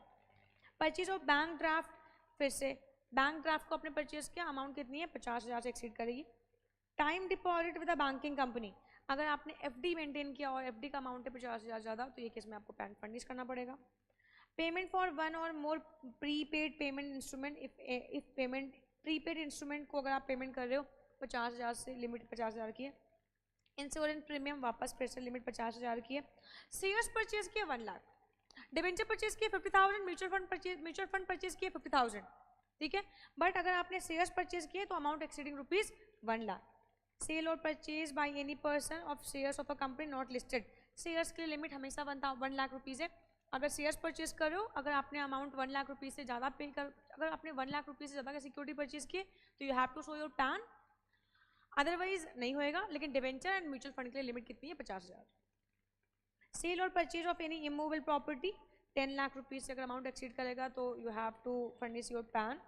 परचेज ऑफ बैंक ड्राफ्ट, फिर से बैंक ड्राफ्ट को आपने परचेज किया, अमाउंट कितनी है? 50,000 से एक्सीड करेगी। Time deposit with a banking company, अगर आपने एफडी मेंटेन किया और एफडी का अमाउंट है 50,000 ज़्यादा, तो ये केस में आपको पैन फर्निश करना पड़ेगा। पेमेंट फॉर वन और more prepaid payment instrument, if payment prepaid instrument को अगर आप पेमेंट कर रहे हो 50,000 से, लिमिट 50,000 की है। इंश्योरेंस प्रीमियम वापस फिर से लिमिट 50,000 की है। शेयर्स परचेज किया 1 लाख, डिबेंचर परचेज किए 50,000, म्यूचुअल फंड परचेज किए 50,000, ठीक है। बट अगर आपने शेयर्स परचेज किए तो amount exceeding rupees 1 lakh. Sale और purchase by any person of shares of a company not listed, shares की लिमिट हमेशा 1 लाख रुपीज़ है। अगर शेयर्स परचेज कर रहे हो, अगर आपने अमाउंट 1 लाख रुपीज़ से ज़्यादा पे कर, अगर आपने 1 लाख रुपीज़ से ज़्यादा का सिक्योरिटी परचेज किए तो you have to show your PAN, otherwise नहीं होएगा। लेकिन डिवेंचर एंड म्यूचुअल फंड के लिए लिमिट कितनी है? 50,000। सेल और purchase of any immovable property 10 lakh rupees से अगर अमाउंट एक्सीड करेगा तो you have to furnish your PAN.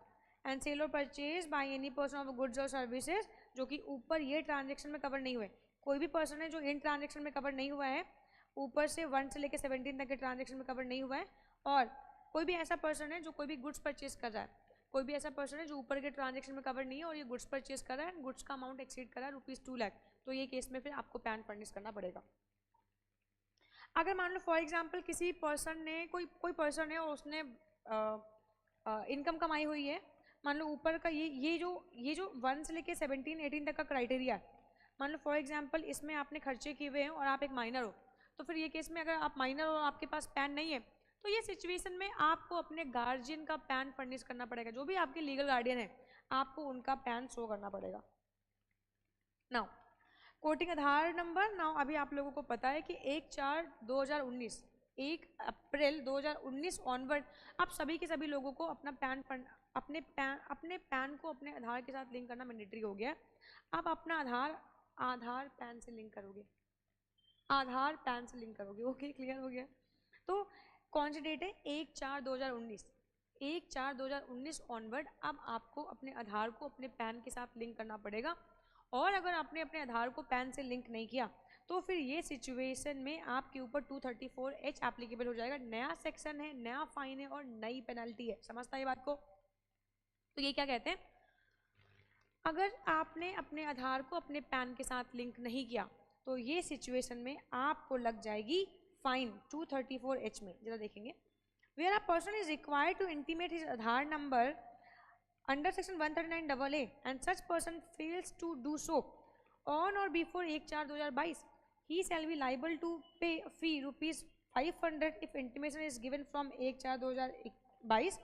And sale और purchase by any person of goods और सर्विसेज, जो कि ऊपर ये ट्रांजेक्शन में कवर नहीं हुए, कोई भी पर्सन है जो इन ट्रांजेक्शन में कवर नहीं हुआ है, ऊपर से 1 से लेकर 17 तक के ट्रांजेक्शन में कवर नहीं हुआ है, और कोई भी ऐसा पर्सन है जो कोई भी गुड्स परचेज कर रहा है, कोई भी ऐसा पर्सन है जो ऊपर के ट्रांजेक्शन में कवर नहीं है और ये गुड्स परचेज कर रहा है, गुड्स का अमाउंट एक्सीड कर रहा है ₹2 लाख, तो ये केस में फिर आपको पैन फर्निश करना पड़ेगा। अगर मान लो फॉर एग्जांपल किसी पर्सन ने कोई पर्सन है और उसने इनकम कमाई हुई है, मान लो ऊपर का ये जो 1 से लेके 17 18 तक का क्राइटेरिया है, मान लो फॉर एग्जांपल इसमें आपने खर्चे किए हुए हैं और आप एक माइनर हो, तो फिर ये केस में अगर आप माइनर हो और आपके पास पैन नहीं है, तो ये सिचुएशन में आपको अपने गार्जियन का पैन फर्निश करना पड़ेगा। जो भी आपके लीगल गार्डियन है आपको उनका पैन शो करना पड़ेगा। नाउ कोटिंग आधार नंबर, नाउ अभी आप लोगों को पता है कि 1 अप्रैल 2019 ऑनवर्ड आप सभी के सभी लोगों को अपना अपने पैन को अपने आधार के साथ लिंक करना मैंडेटरी हो गया है। आप अपना आधार पैन से लिंक करोगे, आधार पैन से लिंक करोगे। ओके, क्लियर हो गया। तो कौन सी डेट है? 1/4/2019, 1/4/2019 ऑनवर्ड अब आपको अपने आधार को अपने पैन के साथ लिंक करना पड़ेगा। और अगर आपने अपने आधार को पैन से लिंक नहीं किया तो फिर ये सिचुएशन में आपके ऊपर 234H एप्लीकेबल हो जाएगा। नया सेक्शन है, नया फाइन है और नई पेनल्टी है। समझता है ये बात को? तो ये क्या कहते हैं, अगर आपने अपने आधार को अपने पैन के साथ लिंक नहीं किया तो ये सिचुएशन में आपको लग जाएगी फाइन 234H में। जरा देखेंगे, where a person is required to intimate his Aadhaar number under section 139AA and such person fails to do so on or before 1/4/2022, he shall be liable to pay a fee ₹500 if intimation is given from 1/4/2022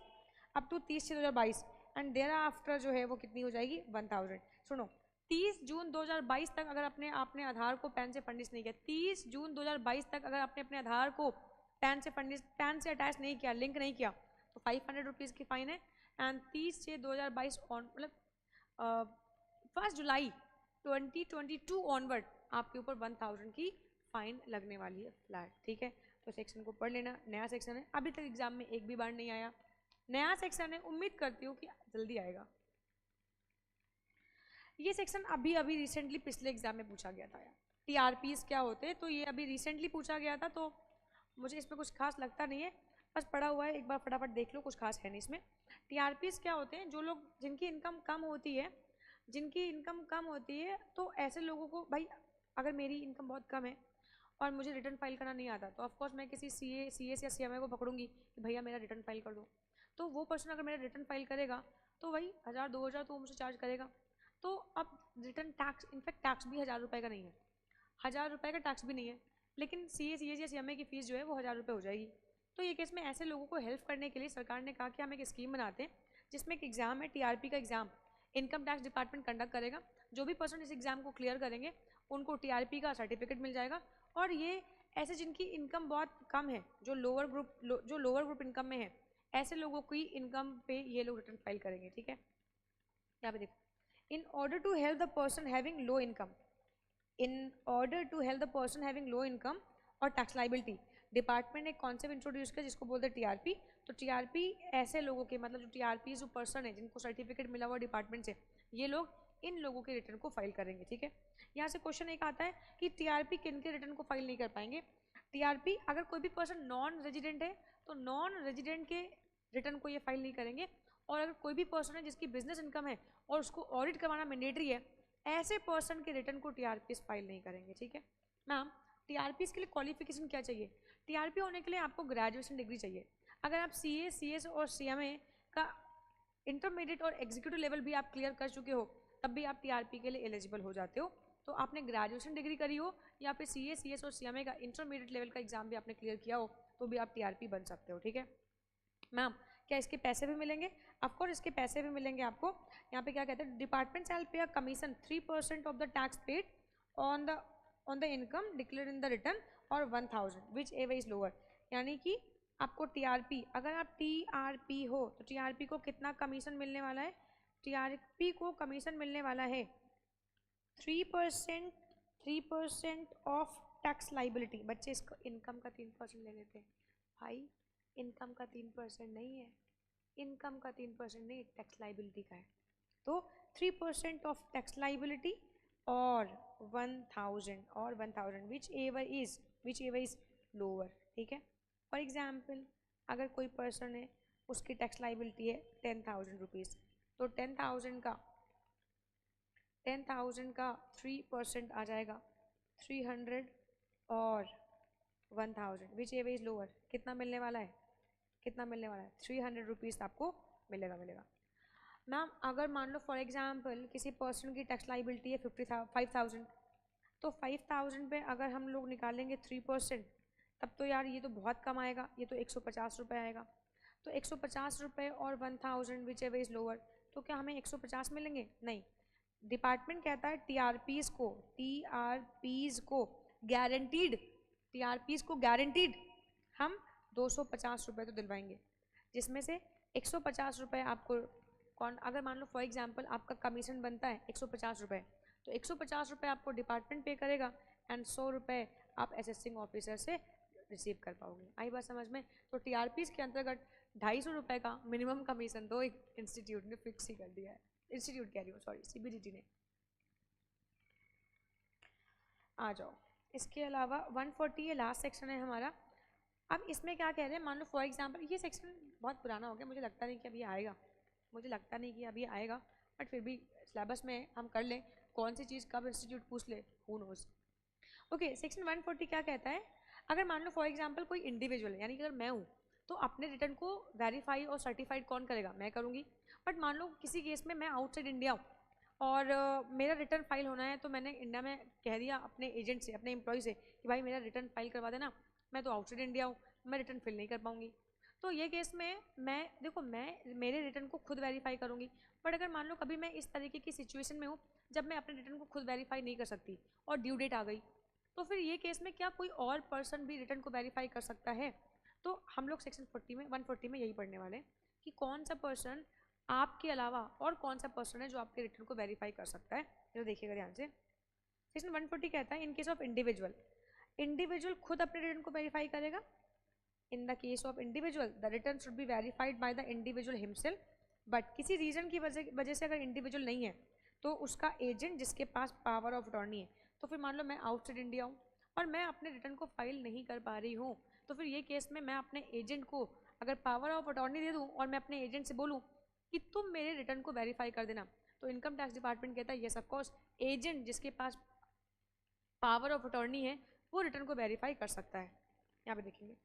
up to 30/6/2022 and thereafter जो है वो कितनी हो जाएगी 1000। सुनो, 30 जून 2022 तक अगर आपने आधार को पैन से फर्निश नहीं किया, 30 जून 2022 तक अगर आपने अपने आधार को पैन से अटैच नहीं किया, लिंक नहीं किया, तो ₹500 की फाइन है। एंड 30 से 2022 ऑन मतलब 1 जुलाई 2022 ऑनवर्ड आपके ऊपर 1000 की फाइन लगने वाली है फ्लैट। ठीक है, तो सेक्शन को पढ़ लेना। नया सेक्शन है, अभी तक एग्जाम में एक भी बार नहीं आया, नया सेक्शन है, उम्मीद करती हूँ कि जल्दी आएगा। ये सेक्शन अभी रिसेंटली पिछले एग्जाम में पूछा गया था यार। TRPs क्या होते हैं, तो ये अभी रिसेंटली पूछा गया था, तो मुझे इसमें कुछ खास लगता नहीं है, बस पढ़ा हुआ है, एक बार फटाफट देख लो, कुछ खास है नहीं इसमें। TRPs क्या होते हैं, जो लोग जिनकी इनकम कम होती है, तो ऐसे लोगों को, भाई अगर मेरी इनकम बहुत कम है और मुझे रिटर्न फाइल करना नहीं आता, तो ऑफकोर्स मैं किसी CS या CMA को पकड़ूंगी कि भैया मेरा रिटर्न फाइल कर दो। तो वो पर्सन अगर मेरा रिटर्न फाइल करेगा तो वही 1000-2000 तो वो मुझे चार्ज करेगा। तो अब रिटर्न टैक्स, इनफैक्ट टैक्स भी 1000 रुपये का नहीं है, 1000 रुपये का टैक्स भी नहीं है, लेकिन CS या CMA की फ़ीस जो है वो 1000 रुपये हो जाएगी। तो ये केस में ऐसे लोगों को हेल्प करने के लिए सरकार ने कहा कि हम एक स्कीम बनाते हैं जिसमें एक एग्जाम है, TRP का exam income tax department conduct करेगा। जो भी पर्सन इस एग्जाम को क्लियर करेंगे उनको TRP का सर्टिफिकेट मिल जाएगा। और ये ऐसे जिनकी इनकम बहुत कम है, जो लोअर ग्रुप इनकम में है, ऐसे लोगों की इनकम पे ये लोग रिटर्न फाइल करेंगे। ठीक है, यहाँ पे देखो, in order to help the person having low income और टैक्स लाइबिलिटी, डिपार्टमेंट ने एक कॉन्सेप्ट इंट्रोड्यूस किया जिसको बोलते हैं TRP। तो TRP ऐसे लोगों के, मतलब जो TRP जो पर्सन है जिनको सर्टिफिकेट मिला हुआ डिपार्टमेंट से, ये लोग इन लोगों के रिटर्न को फाइल करेंगे। ठीक है, यहाँ से क्वेश्चन एक आता है कि TRP किन के रिटर्न को फाइल नहीं कर पाएंगे। TRP अगर कोई भी पर्सन नॉन रेजिडेंट है तो नॉन रेजिडेंट के रिटर्न को ये फाइल नहीं करेंगे, और अगर कोई भी पर्सन है जिसकी बिजनेस इनकम है और उसको ऑडिट करवाना मैंडेटरी है, ऐसे पर्सन के रिटर्न को TRPs फाइल नहीं करेंगे। ठीक है मैम, TRPs के लिए क्वालिफिकेशन क्या चाहिए? TRP होने के लिए आपको ग्रेजुएशन डिग्री चाहिए। अगर आप CA, CS और CMA का इंटरमीडिएट और एग्जीक्यूटिव लेवल भी आप क्लियर कर चुके हो, तब भी आप TRP के लिए एलिजिबल हो जाते हो। तो आपने ग्रेजुएशन डिग्री करी हो या फिर CA, CS और CMA का इंटरमीडिएट लेवल का एग्जाम भी आपने क्लियर किया हो, तो भी आप TRP बन सकते हो। ठीक है मैम, क्या इसके पैसे भी मिलेंगे? ऑफकोर्स इसके पैसे भी मिलेंगे आपको। यहाँ पे क्या कहते हैं, डिपार्टमेंट शैल पे a commission 3% of the tax paid on the income declare in the return और 1000 विच एवर इज लोअर। यानी कि आपको TRP, अगर आप TRP हो तो TRP को कितना कमीशन मिलने वाला है? TRP को कमीशन मिलने वाला है 3% ऑफ टैक्स लाइबिलिटी। बच्चे इसको इनकम का 3% ले लेते हैं, भाई इनकम का 3% नहीं है, इनकम का 3% नहीं, टैक्स लाइबिलिटी का है। तो 3% ऑफ टैक्स लाइबिलिटी और 1000 which ever is which ever is lower, ठीक है। फॉर एग्जाम्पल अगर कोई पर्सन है उसकी टैक्स लाइबिलिटी है 10,000 रुपीज़, तो 10,000 का 3% आ जाएगा 300 और 1,000 विच एवर इज लोअर, कितना मिलने वाला है, कितना मिलने वाला है 300 रुपीज़ आपको मिलेगा। मैम अगर मान लो फॉर एग्जांपल किसी पर्सन की टैक्स लाइबिलिटी है 5,000, तो 5,000 पे अगर हम लोग निकालेंगे 3%, तब तो यार ये तो बहुत कम आएगा, ये तो 150 रुपये आएगा। तो 150 रुपये और 1,000 विच एवर इज लोअर, तो क्या हमें 150 मिलेंगे? नहीं, डिपार्टमेंट कहता है टीआरपीज़ को गारंटीड हम 250 रुपये तो दिलवाएंगे, जिसमें से 150 रुपये आपको अगर मान लो फॉर एग्जांपल आपका कमीशन बनता है 150 रुपये, तो 150 रुपये आपको डिपार्टमेंट पे करेगा एंड 100 रुपये आप असेसिंग ऑफिसर से रिसीव कर पाओगे। आई बात समझ में? तो टीआरपीज़ के अंतर्गत 250 रुपये का मिनिमम कमीशन तो एक इंस्टीट्यूट ने फिक्स ही कर दिया है, इंस्टीट्यूट कह रही हूँ सॉरी, सीबीडीटी ने। आ जाओ, इसके अलावा 140 ये लास्ट सेक्शन है हमारा। अब इसमें क्या कह रहे हैं, मान लो फॉर एग्जांपल ये सेक्शन बहुत पुराना हो गया, मुझे लगता नहीं कि अभी आएगा, बट फिर भी सिलेबस में हम कर लें, कौन सी चीज़ कब इंस्टीट्यूट पूछ ले, हू नोज। ओके, सेक्शन 140 क्या कहता है, अगर मान लो फॉर एग्जांपल कोई इंडिविजुअल है, यानी कि अगर मैं हूँ तो अपने रिटर्न को वेरीफाई और सर्टिफाइड कौन करेगा, मैं करूँगी। बट मान लो किसी केस में मैं आउटसाइड इंडिया हूँ और मेरा रिटर्न फाइल होना है, तो मैंने इंडिया में कह दिया अपने एजेंट से, अपने एम्प्लॉय से कि भाई मेरा रिटर्न फाइल करवा देना, मैं तो आउटसाइड इंडिया हूँ, मैं रिटर्न फिल नहीं कर पाऊँगी। तो ये केस में मैं मेरे रिटर्न को खुद वेरीफाई करूँगी। बट अगर मान लो कभी मैं इस तरीके की सिचुएशन में हूँ जब मैं अपने रिटर्न को खुद वेरीफाई नहीं कर सकती और ड्यू डेट आ गई, तो फिर ये केस में क्या कोई और पर्सन भी रिटर्न को वेरीफाई कर सकता है? तो हम लोग सेक्शन 140 में यही पढ़ने वाले हैं कि कौन सा पर्सन आपके अलावा और कौन सा पर्सन है जो आपके रिटर्न को वेरीफाई कर सकता है। तो देखिएगा ध्यान से, सेक्शन 140 कहता है इन केस ऑफ इंडिविजुअल खुद अपने रिटर्न को वेरीफाई करेगा। In the case of individual the return should be verified by the individual himself, but किसी रीजन की वजह से अगर इंडिविजुअल नहीं है तो उसका एजेंट जिसके पास पावर ऑफ अटॉर्नी है, तो फिर मान लो मैं आउटसाइड इंडिया हूँ और मैं अपने रिटर्न को फाइल नहीं कर पा रही हूँ, तो फिर ये केस में मैं अपने एजेंट को अगर पावर ऑफ अटॉर्नी दे दूँ और मैं अपने एजेंट से बोलूँ कि तुम मेरे रिटर्न को वेरीफाई कर देना, तो इनकम टैक्स डिपार्टमेंट कहता है यस ऑफ कोर्स, एजेंट जिसके पास पावर ऑफ अटॉर्नी है वो रिटर्न को वेरीफाई कर सकता है। यहाँ पे देखेंगे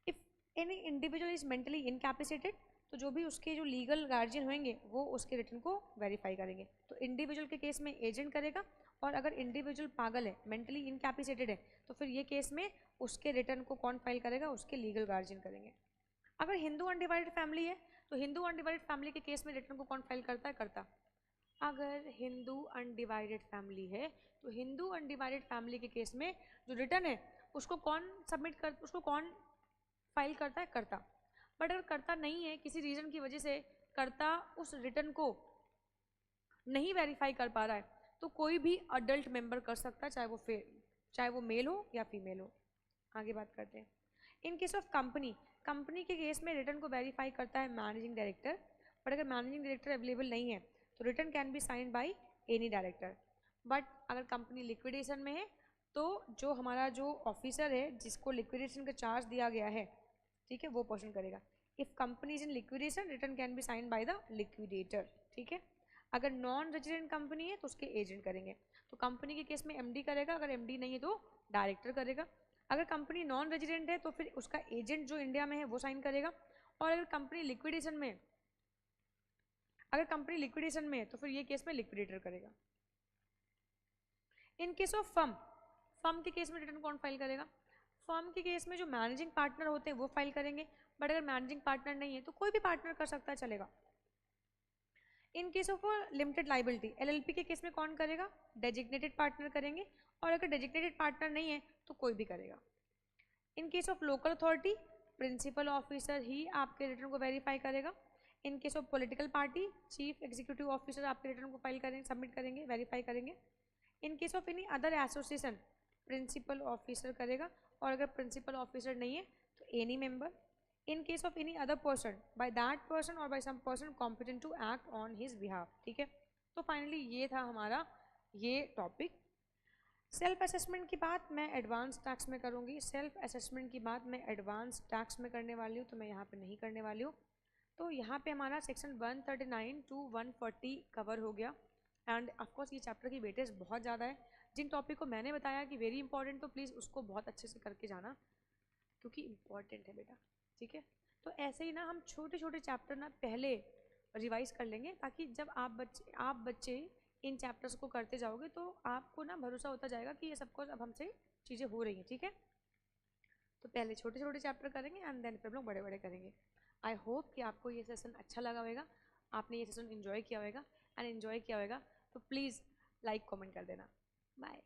if any individual is mentally incapacitated, तो जो भी उसके जो लीगल गार्जियन होंगे वो उसके रिटर्न को वेरीफाई करेंगे। तो इंडिविजुअल के केस में एजेंट करेगा, और अगर इंडिविजुअल पागल है, मेंटली इनकैपेसिटेड है, तो फिर ये केस में उसके रिटर्न को कौन फाइल करेगा, उसके लीगल गार्जियन करेंगे। अगर हिंदू अनडिवाइडेड फैमिली है तो हिंदू अनडिवाइडेड फैमिली के केस में रिटर्न को कौन फाइल करता है, करता। अगर हिंदू अनडिवाइडेड फैमिली है तो हिंदू अनडिवाइडेड फैमिली के केस में जो रिटर्न है उसको कौन फाइल करता है, करता। बट अगर करता नहीं है, किसी रीजन की वजह से करता उस रिटर्न को नहीं वेरीफाई कर पा रहा है, तो कोई भी अडल्ट मेंबर कर सकता है, चाहे वो मेल हो या फीमेल हो। आगे बात करते हैं। इन केस ऑफ कंपनी के केस में रिटर्न को वेरीफाई करता है मैनेजिंग डायरेक्टर, बट अगर मैनेजिंग डायरेक्टर अवेलेबल नहीं है तो return can be signed by any director. But अगर कंपनी लिक्विडेशन में है तो जो हमारा जो ऑफिसर है जिसको लिक्विडेशन का चार्ज दिया गया है, ठीक है, वो पर्सन करेगा। If company is in liquidation return can be signed by the liquidator, ठीक है। अगर नॉन रेजिडेंट कंपनी है तो उसके एजेंट करेंगे। तो कंपनी के केस में एमडी करेगा, अगर एमडी नहीं है तो डायरेक्टर करेगा। अगर कंपनी नॉन रेजिडेंट है तो फिर उसका एजेंट जो इंडिया में है वो साइन करेगा। और अगर कंपनी लिक्विडेशन में है तो फिर ये केस में लिक्विडेटर करेगा। इन केस ऑफ फर्म के केस में रिटर्न कौन फाइल करेगा? फर्म के केस में जो मैनेजिंग पार्टनर होते हैं वो फाइल करेंगे, बट अगर मैनेजिंग पार्टनर नहीं है तो कोई भी पार्टनर कर सकता है, चलेगा। इन case of limited liability LLP के केस में कौन करेगा? डेजिग्नेटेड पार्टनर करेंगे, और अगर डेजिग्नेटेड पार्टनर नहीं है तो कोई भी करेगा। In case of local authority principal officer ही आपके रिटर्न को वेरीफाई करेगा। In case of political party chief executive officer आपके रिटर्न को फाइल करेंगे, सबमिट करेंगे, वेरीफाई करेंगे। In case of any other association principal officer करेगा, और अगर प्रिंसिपल ऑफिसर नहीं है तो any member. In case of any other person by that person और by some person competent to act on his behalf, ठीक है। तो फाइनली ये था हमारा ये टॉपिक। सेल्फ असेसमेंट की बात मैं एडवांस टैक्स में करूँगी, सेल्फ असेसमेंट की बात मैं एडवांस टैक्स में करने वाली हूँ, तो मैं यहाँ पे नहीं करने वाली हूँ। तो यहाँ पे हमारा सेक्शन 139 टू 140 कवर हो गया। एंड ऑफकोर्स ये चैप्टर की वेटेज बहुत ज़्यादा है। जिन टॉपिक को मैंने बताया कि वेरी इंपॉर्टेंट, तो प्लीज़ उसको बहुत अच्छे से करके जाना, क्योंकि इम्पॉर्टेंट है बेटा, ठीक है। तो ऐसे ही ना हम छोटे छोटे चैप्टर ना पहले रिवाइज कर लेंगे, ताकि जब आप बच्चे इन चैप्टर्स को करते जाओगे तो आपको ना भरोसा होता जाएगा कि ये सबको अब हमसे चीज़ें हो रही हैं, ठीक है। तो पहले छोटे छोटे चैप्टर करेंगे एंड देन फिर हम लोग बड़े बड़े करेंगे। आई होप कि आपको ये सेशन अच्छा लगा होगा, आपने ये सेशन इन्जॉय किया होगा, एंड इन्जॉय किया होगा तो प्लीज़ लाइक कमेंट कर देना। बाय।